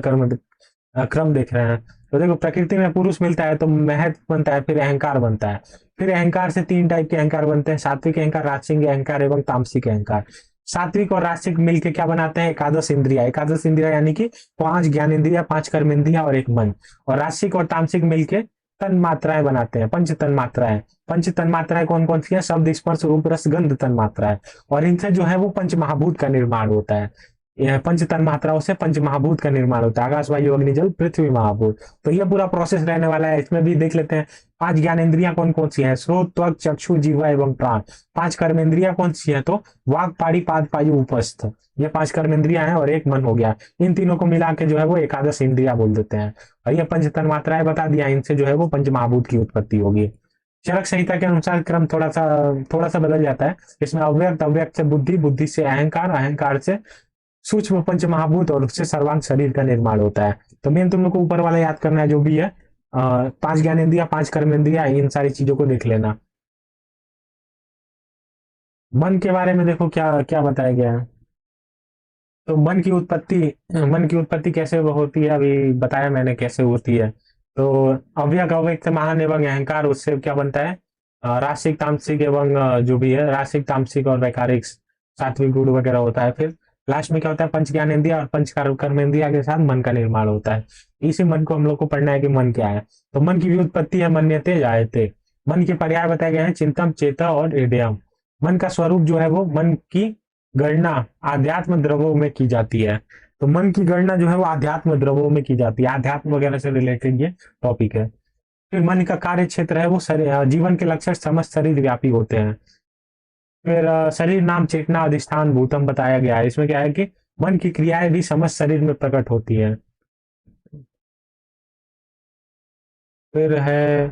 क्रम देख रहे हैं। तो देखो प्रकृति में पुरुष मिलता है तो महत्व बनता है, फिर अहंकार बनता है। फिर अहंकार से 3 टाइप के अहंकार बनते हैं, सात्विक अहंकार, राजसिक अहंकार एवं तामसिक अहंकार। सात्विक और राजसिक मिलके क्या बनाते हैं, एकादश इंद्रिया। एकादश इंद्रिया यानी कि 5 ज्ञान इंद्रिया, 5 कर्म इंद्रिया और 1 मन। और राजसिक और तामसिक मिलके तन मात्राएं बनाते हैं, पंच तन मात्राएं। पंच तन मात्राएं कौन कौन सी है, शब्द स्पर्श रूप रस गंध तन मात्राएं। और इनसे जो है वो पंच महाभूत का निर्माण होता है। यह पंच तन मात्राओं से पंच महाभूत का निर्माण होता है, आकाश वायु अग्नि जल पृथ्वी महाभूत। तो ये पूरा प्रोसेस रहने वाला है। इसमें भी देख लेते हैं पांच ज्ञानेंद्रियां कौन कौन सी हैं, श्रोत त्वक चक्षु जीवा एवं प्राण। पांच कर्मेंद्रियां कौन सी है, तो वाक पाड़ी पाद पायु उपस्थ, ये पांच कर्मेंद्रियां हैं और एक मन हो गया। इन तीनों को मिला के जो है वो एकादश इंद्रिया बोल देते हैं। और ये पंच तन मात्राएं बता दिया, इनसे जो है वो पंच महाभूत की उत्पत्ति होगी। चरक संहिता के अनुसार क्रम थोड़ा सा बदल जाता है। इसमें अव्यक्त, अव्यक्त से बुद्धि, बुद्धि से अहंकार, अहंकार से सूक्ष्म पंच महाभूत और उससे सर्वांग शरीर का निर्माण होता है। तो मेन तुम लोग को ऊपर वाला याद करना है जो भी है, पांच ज्ञानेंद्रिया, पांच कर्मेंद्रिया, इन सारी चीजों को देख लेना। मन के बारे में देखो क्या क्या बताया गया है। तो मन की उत्पत्ति कैसे होती है, अभी बताया मैंने कैसे होती है। तो अव्यक्त, अव्यक्त से महान एवं अहंकार, उससे क्या बनता है, रासिक तामसिक एवं जो भी है रासिक तामसिक और वैकारिक सात्विक गुण वगैरह होता है। फिर लास्ट में क्या होता है, पंच ज्ञानेंद्रिया और पंच कर्मेंद्रिया के साथ मन का निर्माण होता है। इसी मन को हम लोग को पढ़ना है कि मन क्या है। तो मन की भी उत्पत्ति है मन्यते जायते। मन के पर्याय बताए गए हैं चिंतम, चेता और हृदयम। मन का स्वरूप जो है वो मन की गणना आध्यात्म द्रव्यों में की जाती है। तो मन की गणना जो है वो आध्यात्म द्रव्यों में की जाती है, आध्यात्म वगैरह से रिलेटेड ये टॉपिक है। फिर मन का कार्य क्षेत्र है वो जीवन के लक्षण समस्त शरीर व्यापी होते हैं। फिर शरीर नाम चेतना अधिष्ठान भूतम बताया गया है। इसमें क्या है कि मन की क्रियाएं भी समस्त शरीर में प्रकट होती है। फिर है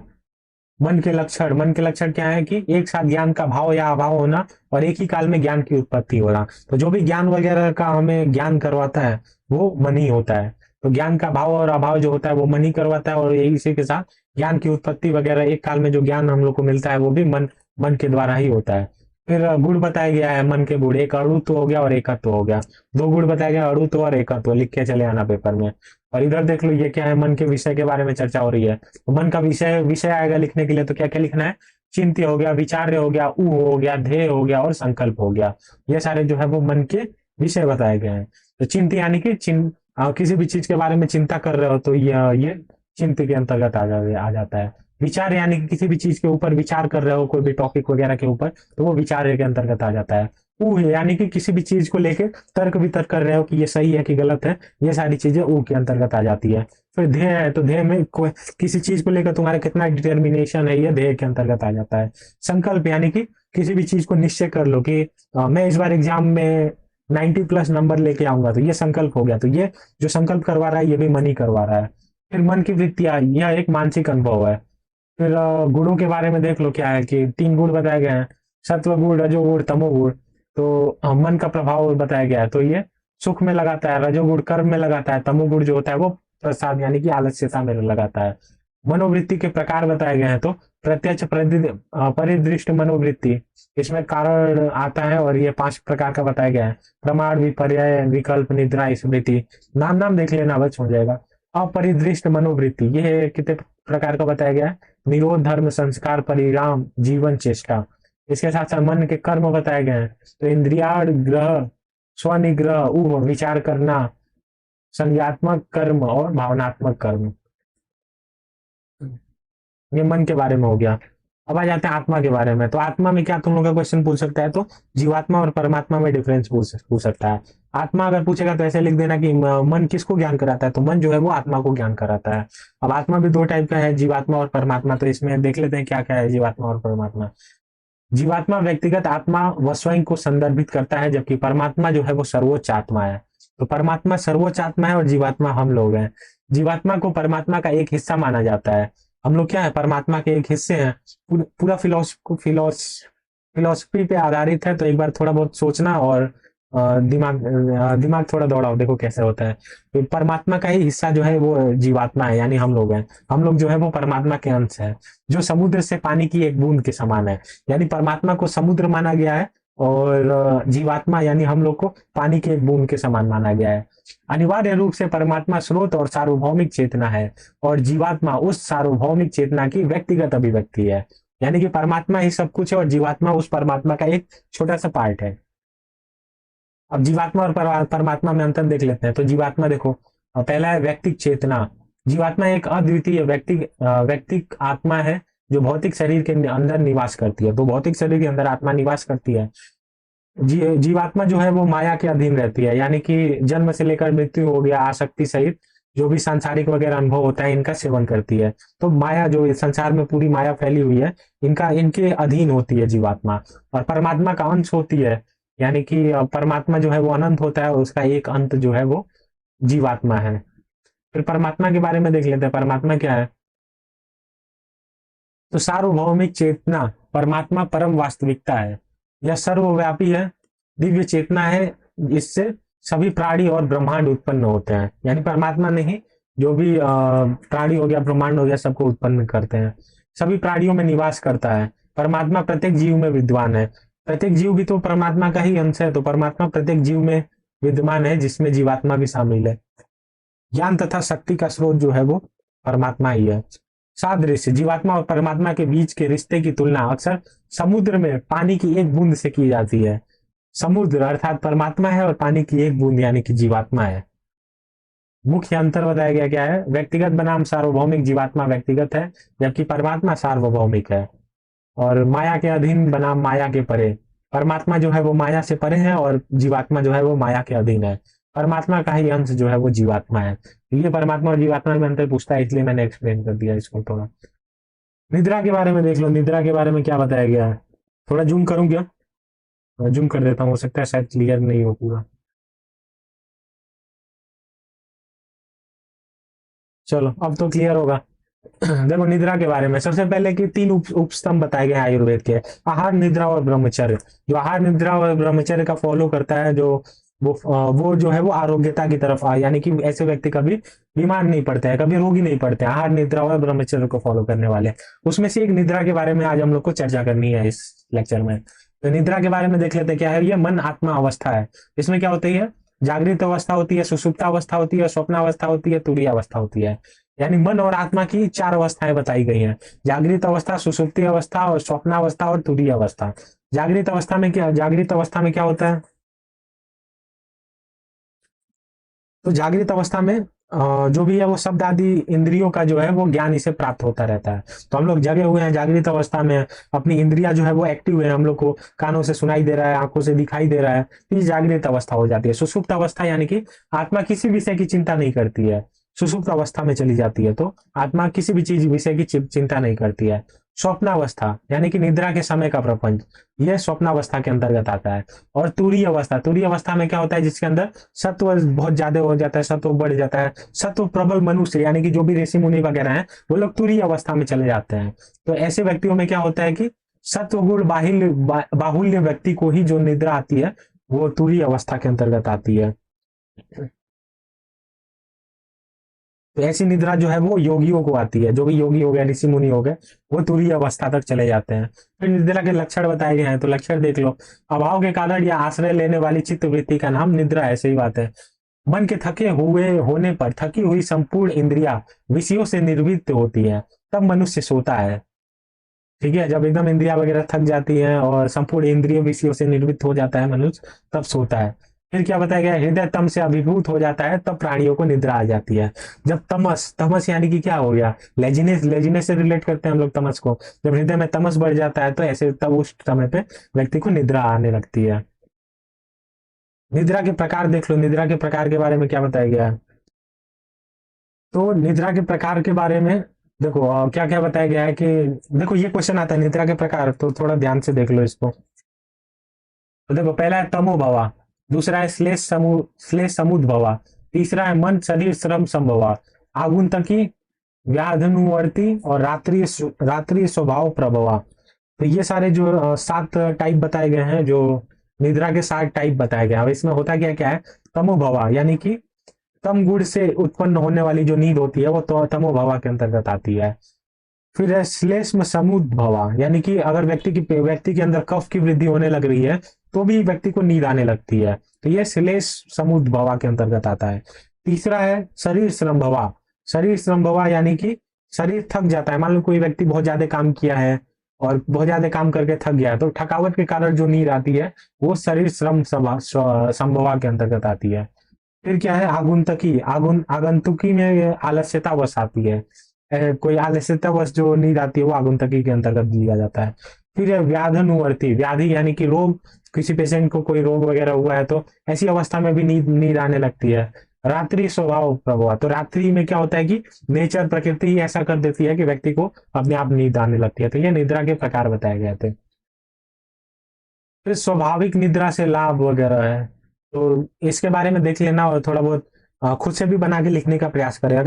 मन के लक्षण क्या है कि एक साथ ज्ञान का भाव या अभाव होना और एक ही काल में ज्ञान की उत्पत्ति होना। तो जो भी ज्ञान वगैरह का हमें ज्ञान करवाता है वो मन ही होता है। तो ज्ञान का भाव और अभाव जो होता है वो मन ही करवाता है, और इसी के साथ ज्ञान की उत्पत्ति वगैरह एक काल में जो ज्ञान हम लोग को मिलता है वो भी मन के द्वारा ही होता है। फिर गुण बताया गया है, मन के गुण, एक अणुत्व हो गया और एकत्व हो गया। दो गुण बताया गया, अणुत्व और एकत्व, लिख के चले आना पेपर में। और इधर देख लो ये क्या है, मन के विषय के बारे में चर्चा हो रही है। तो मन का विषय विषय आएगा लिखने के लिए, तो क्या क्या लिखना है, चिंत्य हो गया, विचार्य हो गया, ऊ हो गया, ध्येय हो गया और संकल्प हो गया। ये सारे जो है वो मन के विषय बताए गए हैं। तो चिंत्य यानी कि किसी भी चीज के बारे में चिंता कर रहे हो तो ये चिंत्य के अंतर्गत आ जाता है। विचार यानी कि किसी भी चीज के ऊपर विचार कर रहे हो, कोई भी टॉपिक वगैरह के ऊपर, तो वो विचार के अंतर्गत आ जाता है। ऊ यानी कि किसी भी चीज को लेके तर्क वितर्क कर रहे हो कि ये सही है कि गलत है, ये सारी चीजें ऊ के अंतर्गत आ जाती है। फिर ध्येय है, तो ध्येय में किसी चीज को लेकर तुम्हारा कितना डिटर्मिनेशन है, ये ध्येय के अंतर्गत आ जाता है। संकल्प यानी कि किसी भी चीज को निश्चय कर लो कि मैं इस बार एग्जाम में 90+ नंबर लेके आऊंगा, तो ये संकल्प हो गया। तो ये जो संकल्प करवा रहा है ये भी मन ही करवा रहा है। फिर मन की वृत्तियां, यह एक मानसिक अनुभव है। फिर गुणों के बारे में देख लो क्या है कि 3 गुण बताए गए हैं, सत्व गुण, रजोगुण, तमोगुण। तो मन का प्रभाव बताया गया है। तो ये सुख में लगाता है, रजोगुण कर्म में लगाता है, तमोगुण जो होता है वो प्रसाद यानी कि आलस्यता में लगाता है। मनोवृत्ति के प्रकार बताए गए हैं। तो प्रत्यक्ष, परिदृष्ट मनोवृत्ति, इसमें कारण आता है और ये 5 प्रकार का बताया गया है। प्रमाण, विपर्यय, विकल्प, निद्रा, स्मृति। नाम देख लेना, बच हो जाएगा। अपरिदृष्ट मनोवृत्ति, ये कितने प्रकार का बताया गया है, निरोध, धर्म, संस्कार, परिणाम, जीवन, चेष्टा। इसके साथ साथ मन के कर्म बताए गए हैं। तो इंद्रियाण ग्रह, स्वनिग्रह, ऊह विचार करना, संज्ञात्मक कर्म और भावनात्मक कर्म, ये मन के बारे में हो गया। अब आ जाते हैं आत्मा के बारे में। तो आत्मा में क्या तुम लोग का क्वेश्चन पूछ सकता है, तो जीवात्मा और परमात्मा में डिफरेंस पूछ सकता है। आत्मा अगर पूछेगा तो ऐसे लिख देना कि मन किसको ज्ञान कराता है, तो मन जो है वो आत्मा को ज्ञान कराता है। अब आत्मा भी 2 टाइप का है, जीवात्मा और परमात्मा। तो इसमें देख लेते हैं क्या क्या है जीवात्मा और परमात्मा। जीवात्मा व्यक्तिगत आत्मा व स्वयं को संदर्भित करता है, जबकि परमात्मा जो है वो सर्वोच्च आत्मा है। तो परमात्मा सर्वोच्च आत्मा है और जीवात्मा हम लोग हैं। जीवात्मा को परमात्मा का एक हिस्सा माना जाता है। हम लोग क्या है, परमात्मा के एक हिस्से हैं। पूरा फिलोसफी पे आधारित है। तो एक बार थोड़ा बहुत सोचना और दिमाग थोड़ा दौड़ाओ, देखो कैसे होता है। तो परमात्मा का ही हिस्सा जो है वो जीवात्मा है, यानी हम लोग हैं। हम लोग जो है वो परमात्मा के अंश है, जो समुद्र से पानी की एक बूंद के समान है। यानी परमात्मा को समुद्र माना गया है और जीवात्मा यानी हम लोग को पानी के एक बूंद के समान माना गया है। अनिवार्य रूप से परमात्मा स्रोत और सार्वभौमिक चेतना है और जीवात्मा उस सार्वभौमिक चेतना की व्यक्तिगत अभिव्यक्ति है। यानी कि परमात्मा ही सब कुछ है और जीवात्मा उस परमात्मा का एक छोटा सा पार्ट है। अब जीवात्मा और परमात्मा में अंतर देख लेते हैं। तो जीवात्मा देखो, पहला है व्यक्तिक चेतना। जीवात्मा एक अद्वितीय व्यक्तिक आत्मा है जो भौतिक शरीर के अंदर निवास करती है। तो भौतिक शरीर के अंदर आत्मा निवास करती है। जीवात्मा जो है वो माया के अधीन रहती है, यानी कि जन्म से लेकर मृत्यु हो गया, आसक्ति सहित जो भी सांसारिक वगैरह अनुभव होता है इनका सेवन करती है। तो माया जो इस संसार में पूरी माया फैली हुई है, इनका इनके अधीन होती है जीवात्मा। और परमात्मा का अंश होती है, यानी कि परमात्मा जो है वो अनंत होता है और उसका एक अंत जो है वो जीवात्मा है। फिर परमात्मा के बारे में देख लेते हैं, परमात्मा क्या है। तो सार्वभौमिक चेतना, परमात्मा परम वास्तविकता है। यह सर्वव्यापी है, दिव्य चेतना है, इससे सभी प्राणी और ब्रह्मांड उत्पन्न होते हैं। यानी परमात्मा नहीं, जो भी प्राणी हो गया, ब्रह्मांड हो गया, सबको उत्पन्न करते हैं, सभी प्राणियों में निवास करता है। परमात्मा प्रत्येक जीव में विद्वान है। प्रत्येक जीव भी तो परमात्मा का ही अंश है, तो परमात्मा प्रत्येक जीव में विद्यमान है, जिसमें जीवात्मा भी शामिल है। ज्ञान तथा शक्ति का स्रोत जो है वो परमात्मा ही है। सादृश्य, जीवात्मा और परमात्मा के बीच के रिश्ते की तुलना अक्सर समुद्र में पानी की एक बूंद से की जाती है। समुद्र अर्थात परमात्मा है और पानी की एक बूंद यानी कि जीवात्मा है। मुख्य अंतर बताया गया क्या है। व्यक्तिगत बनाम सार्वभौमिक, जीवात्मा व्यक्तिगत है जबकि परमात्मा सार्वभौमिक है। और माया के अधीन बनाम माया के परे, परमात्मा जो है वो माया से परे है और जीवात्मा जो है वो माया के अधीन है। परमात्मा का ही अंश जो है वो जीवात्मा है। ये परमात्मा और जीवात्मा में अंतर पूछता है, इसलिए मैंने एक्सप्लेन कर दिया इसको थोड़ा। निद्रा के बारे में देख लो, निद्रा के बारे में क्या बताया गया है। थोड़ा जूम करूं क्या? जूम कर देता हूँ, हो सकता है शायद क्लियर नहीं हो पूरा। चलो अब तो क्लियर होगा। देखो निद्रा के बारे में सबसे पहले कि तीन उपस्तंभ बताए गए हैं आयुर्वेद के। आहार, निद्रा और ब्रह्मचर्य। जो आहार, निद्रा और ब्रह्मचर्य का फॉलो करता है, जो वो जो है वो आरोग्यता की तरफ यानी कि ऐसे व्यक्ति कभी बीमार नहीं पड़ते हैं, कभी रोगी नहीं पड़ते हैं, आहार, निद्रा और ब्रह्मचर्य को फॉलो करने वाले। उसमें से एक निद्रा के बारे में आज हम लोग को चर्चा करनी है इस लेक्चर में। तो निद्रा के बारे में देख लेते हैं क्या है। ये मन आत्मा अवस्था है। इसमें क्या होती है, जागृत अवस्था होती है, सुषुप्ता अवस्था होती है, स्वप्न अवस्था होती है, तुरीय अवस्था होती है। यानी मन और आत्मा की चार अवस्थाएं बताई गई हैं। जागृत अवस्था, सुषुप्ति अवस्था और स्वप्नावस्था और तुरीय अवस्था। जागृत अवस्था में क्या होता है। तो जागृत अवस्था में जो भी है वो शब्द आदि इंद्रियों का जो है वो ज्ञान इसे प्राप्त होता रहता है। तो हम लोग जगे हुए हैं जागृत अवस्था में, अपनी इंद्रिया जो है वो एक्टिव है, हम लोग को कानों से सुनाई दे रहा है, आंखों से दिखाई दे रहा है। तो ये जागृत अवस्था हो जाती है। सुषुप्त अवस्था यानी कि आत्मा किसी विषय की चिंता नहीं करती है, सुषुप्त अवस्था में चली जाती है, तो आत्मा किसी भी चीज विषय की चिंता नहीं करती है। स्वप्नावस्था यानी कि निद्रा के समय का प्रपंच, यह स्वप्नावस्था के अंतर्गत आता है। और तुरीय अवस्था, तुरीय अवस्था में क्या होता है, जिसके अंदर सत्व बहुत ज्यादा हो जाता है, सत्व बढ़ जाता है, सत्व प्रबल मनुष्य यानी कि जो भी ऋषि मुनि वगैरह हैं वो लोग तुरीय अवस्था में चले जाते हैं। तो ऐसे व्यक्तियों में क्या होता है कि सत्व गुण बाहुल्य व्यक्ति को ही जो निद्रा आती है वो तुरीय अवस्था के अंतर्गत आती है। तो ऐसी निद्रा जो है वो योगियों को आती है, जो भी योगी हो गए, ऋषि मुनि हो गए, वो तुरीय अवस्था तक चले जाते हैं। फिर निद्रा के लक्षण बताए गए हैं, तो लक्षण देख लो। अभाव के कारण या आश्रय लेने वाली चित्त वृत्ति का नाम निद्रा है, सही बात है। मन के थके हुए होने पर थकी हुई संपूर्ण इंद्रिया विषयों से निर्वृत्त होती है, तब मनुष्य सोता है। ठीक है, जब एकदम इंद्रिया वगैरह थक जाती है और संपूर्ण इंद्रिय विषयों से निर्वृत्त हो जाता है मनुष्य, तब सोता है। फिर क्या बताया गया, हृदय तम से अभिभूत हो जाता है, तब प्राणियों को निद्रा आ जाती है। जब तमस, तमस यानी कि क्या हो गया, लेजिनेस, लेजिनेस से रिलेट करते हैं हम लोग तमस को। जब हृदय में तमस बढ़ जाता है तो ऐसे तब उस समय पे व्यक्ति को निद्रा आने लगती है। निद्रा के प्रकार देख लो, निद्रा के प्रकार के बारे में क्या बताया गया है। तो निद्रा के प्रकार के बारे में देखो क्या क्या बताया गया है कि देखो ये क्वेश्चन आता है निद्रा के प्रकार, तो थोड़ा ध्यान से देख लो इसको। तो देखो पहला है तमो भवा, दूसरा है श्लेष समुद्भवा, तीसरा है मन शरीर श्रम संभवा, आगुंतकी, व्याधनुवर्ती और रात्रि स्वभाव प्रभवा। तो ये सारे जो 7 टाइप बताए गए हैं, जो निद्रा के 7 टाइप बताए गए हैं। अब इसमें होता क्या क्या है, तमोभवा यानी कि तम गुण से उत्पन्न होने वाली जो नींद होती है वो तो तमोभवा के अंतर्गत आती है। फिर है श्लेष्म समुद्भवा, यानी कि अगर व्यक्ति के अंदर कफ की वृद्धि होने लग रही है तो भी व्यक्ति को नींद आने लगती है, तो ये श्लेष समुद्भवा के अंतर्गत आता है। तीसरा है शरीर श्रम भवा, शरीर श्रम भवा यानी कि शरीर थक जाता है। मान लो कोई व्यक्ति बहुत ज्यादा काम किया है और बहुत ज्यादा काम करके थक गया है, तो थकावट के कारण जो नींद आती है वो शरीर श्रम संभवा के अंतर्गत आती है। फिर क्या है आगुंतकी, आगंतुकी में आलस्यता वश आती है। कोई आलस्यता वश जो नींद आती है वो आगुंतकी के अंतर्गत लिया जाता है। फिर है व्याधनुवर्ती, व्याधि यानी कि रोग, किसी पेशेंट को कोई रोग वगैरह हुआ है तो ऐसी अवस्था में भी नींद नींद आने लगती है। रात्रि स्वभाव प्रभाव, तो रात्रि में क्या होता है कि नेचर, प्रकृति ही ऐसा कर देती है कि व्यक्ति को अपने आप नींद आने लगती है। तो ये निद्रा के प्रकार बताए गए थे। फिर स्वाभाविक निद्रा से लाभ वगैरह है, तो इसके बारे में देख लेना और थोड़ा बहुत खुद से भी बना के लिखने का प्रयास करें।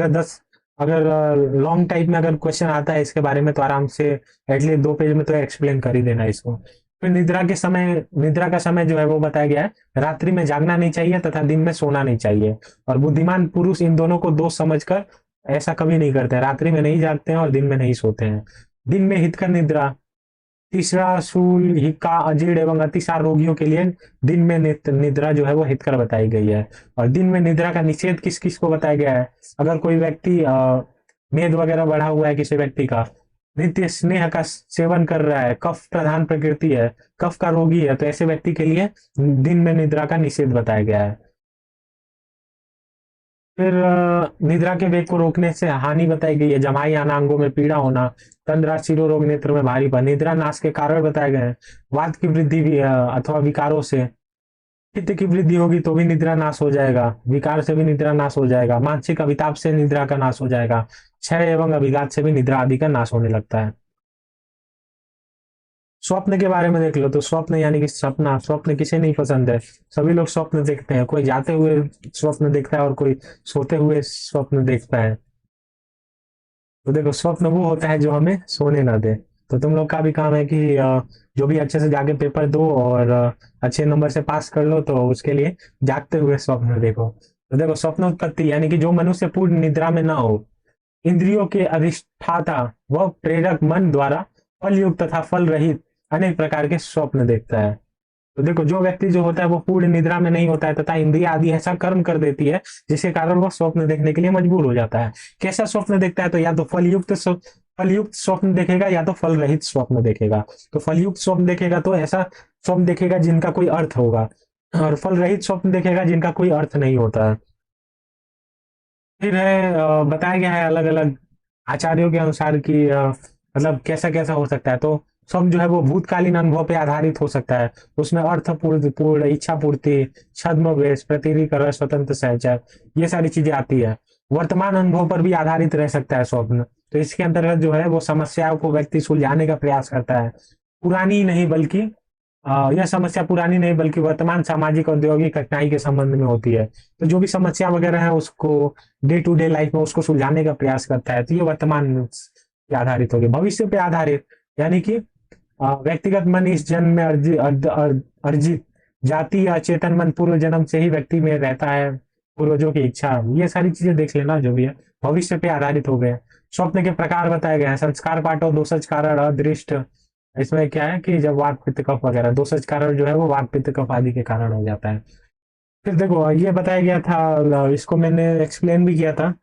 अगर लॉन्ग टाइप में अगर क्वेश्चन आता है इसके बारे में तो आराम से एटलीस्ट 2 पेज में तो एक्सप्लेन कर ही देना इसको। फिर निद्रा का समय जो है वो बताया गया है, रात्रि में जागना नहीं चाहिए तथा दिन में सोना नहीं चाहिए। और बुद्धिमान पुरुष इन दोनों को दोष समझकर ऐसा कभी नहीं करते, रात्रि में नहीं जागते हैं और दिन में नहीं सोते हैं। दिन में हितकर निद्रा, तीसरा शूल, हिक्का, अजीर्ण एवं अतिसार रोगियों के लिए दिन में निद्रा जो है वो हितकर बताई गई है। और दिन में निद्रा का निषेध किस किस को बताया गया है? अगर कोई व्यक्ति मेद वगैरह बढ़ा हुआ है किसी व्यक्ति का, नित्य स्नेह का सेवन कर रहा है, कफ प्रधान प्रकृति है, कफ का रोगी है, तो ऐसे व्यक्ति के लिए दिन में निद्रा का निषेध बताया गया है। फिर निद्रा के वेग को रोकने से हानि बताई गई है, जमाई आना, अंगों में पीड़ा होना, तंद्रा, शिरोरोग, नेत्र में भारीपन। निद्रा नाश के कारण बताए गए हैं, वात की वृद्धि भी अथवा विकारों से, पित्त की वृद्धि होगी तो भी निद्रा नाश हो जाएगा, विकार से भी निद्रा नाश हो जाएगा, मानसिक अभिताप से निद्रा का नाश हो जाएगा, क्षय एवं अभिघात से भी निद्रा आदि का नाश होने लगता है। स्वप्न के बारे में देख लो, तो स्वप्न यानी कि सपना, स्वप्न किसे नहीं पसंद है, सभी लोग स्वप्न देखते हैं, कोई जाते हुए स्वप्न देखता है और कोई सोते हुए स्वप्न देखता है। तो देखो स्वप्न वो होता है जो हमें सोने ना दे। तो तुम लोग का भी काम है कि जो भी अच्छे से जाके पेपर दो और अच्छे नंबर से पास कर लो, तो उसके लिए जागते हुए स्वप्न देखो। तो देखो स्वप्न उत्पत्ति यानी कि जो मनुष्य पूर्ण निद्रा में ना हो, इंद्रियों के अधिष्ठाता व प्रेरक मन द्वारा फल युक्त तथा फल रहित अनेक प्रकार के स्वप्न देखता है। तो देखो जो व्यक्ति जो होता है वो पूर्ण निद्रा में नहीं होता है तथा इंद्रिया आदि ऐसा कर्म कर देती है जिसके कारण वो स्वप्न देखने के लिए मजबूर हो जाता है। कैसा स्वप्न देखता है? तो या तो फलयुक्त स्वप्न देखेगा या तो फल रहित स्वप्न देखेगा। तो फलयुक्त स्वप्न देखेगा तो ऐसा स्वप्न देखेगा जिनका कोई अर्थ होगा, और फल रहित स्वप्न देखेगा जिनका कोई अर्थ नहीं होता है। फिर है बताया गया है अलग अलग आचार्यों के अनुसार कि मतलब कैसा कैसा हो सकता है। तो सब जो है वो भूतकालीन अनुभव पे आधारित हो सकता है, उसमें अर्थ पूर्ण पूर्ण इच्छा पूर्ति, छद्मवेश, प्रतिरीकरण, स्वतंत्र संचय, ये सारी चीजें आती है। वर्तमान अनुभव पर भी आधारित रह सकता है स्वप्न। तो इसके अंतर्गत जो है वो समस्याओं को व्यक्ति सुलझाने का प्रयास करता है, पुरानी नहीं बल्कि यह समस्या पुरानी नहीं बल्कि वर्तमान सामाजिक औद्योगिक कठिनाई के संबंध में होती है। तो जो भी समस्या वगैरह है उसको डे टू डे लाइफ में उसको सुलझाने का प्रयास करता है। तो ये वर्तमान पे आधारित होगी। भविष्य पे आधारित यानी कि व्यक्तिगत मन इस जन्म में अर्जित जाति या चेतन मन पूर्व जन्म से ही व्यक्ति में रहता है, पूर्वजों की इच्छा, ये सारी चीजें देख लेना जो भी है भविष्य पे आधारित हो गए। स्वप्न के प्रकार बताए गए हैं, संस्कार पाठो, दोषज कारण, अदृष्ट। इसमें क्या है कि जब वात पित्त कफ वगैरह, दोषज कारण जो है वो वात पित्त कफ आदि के कारण हो जाता है। फिर देखो ये बताया गया था, इसको मैंने एक्सप्लेन भी किया था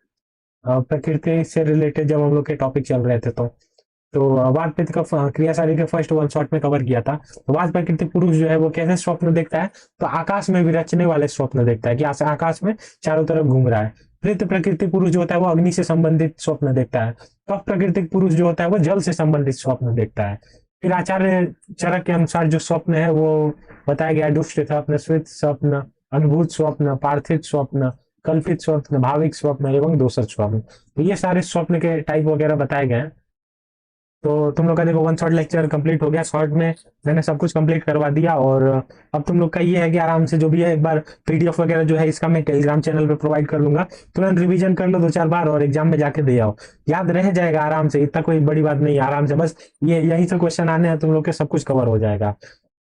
प्रकृति से रिलेटेड जब हम लोग के टॉपिक चल रहे थे। तो वात पित्त का क्रियाशाली के फर्स्ट वन शॉट में कवर किया था। तो वात प्रकृति पुरुष जो है वो कैसे स्वप्न देखता है? तो आकाश में विरचने वाले स्वप्न देखता है कि आकाश में चारों तरफ घूम रहा है। प्रेत प्रकृति पुरुष जो होता है वो अग्नि से संबंधित स्वप्न देखता है। कफ प्राकृतिक पुरुष जो होता है वो जल से संबंधित स्वप्न देखता है। फिर आचार्य चरक के अनुसार जो स्वप्न है वो बताया गया, दुष्ट स्वप्न, श्वेत स्वप्न, अनुभूत स्वप्न, पार्थिव स्वप्न, कल्पित स्वप्न, भाविक स्वप्न एवं दोषज स्वप्न। तो ये सारे स्वप्न के टाइप वगैरह बताए गए हैं। तो तुम लोग का देखो वन शॉट लेक्चर कंप्लीट हो गया, शॉर्ट में मैंने सब कुछ कंप्लीट करवा दिया। और अब तुम लोग का ये है कि आराम से जो भी है एक बार पीडीएफ वगैरह जो है इसका मैं टेलीग्राम चैनल पे प्रोवाइड कर दूंगा, तुरंत रिवीजन कर लो 2-4 बार और एग्जाम में जाके दे आओ, याद रह जाएगा आराम से, इतना कोई बड़ी बात नहीं है, आराम से बस ये यहीं से क्वेश्चन आने हैं, तुम लोग के सब कुछ कवर हो जाएगा।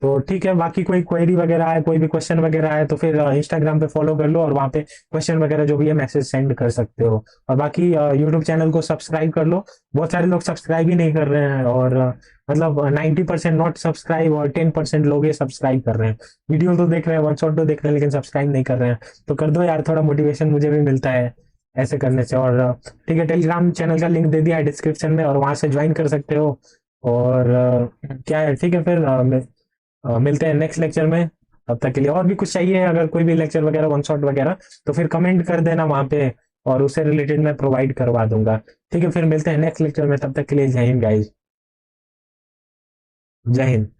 तो ठीक है, बाकी कोई क्वेरी वगैरह है, कोई भी क्वेश्चन वगैरह है तो फिर इंस्टाग्राम पे फॉलो कर लो और वहाँ पे क्वेश्चन वगैरह जो भी है मैसेज सेंड कर सकते हो। और बाकी यूट्यूब चैनल को सब्सक्राइब कर लो, बहुत सारे लोग सब्सक्राइब ही नहीं कर रहे हैं, और मतलब 90% नॉट सब्सक्राइब और 10% लोग ये सब्सक्राइब कर रहे हैं, वीडियो तो देख रहे हैं, वन शॉट तो देख रहे हैं, लेकिन सब्सक्राइब नहीं कर रहे हैं। तो कर दो यार, थोड़ा मोटिवेशन मुझे भी मिलता है ऐसे करने से। और ठीक है, टेलीग्राम चैनल का लिंक दे दिया है डिस्क्रिप्शन में और वहां से ज्वाइन कर सकते हो। और क्या है, ठीक है, फिर मिलते हैं नेक्स्ट लेक्चर में। तब तक के लिए और भी कुछ चाहिए, अगर कोई भी लेक्चर वगैरह वन शॉट वगैरह तो फिर कमेंट कर देना वहां पे, और उससे रिलेटेड मैं प्रोवाइड करवा दूंगा। ठीक है, फिर मिलते हैं नेक्स्ट लेक्चर में, तब तक के लिए जय हिंद गाइस। जय हिंद।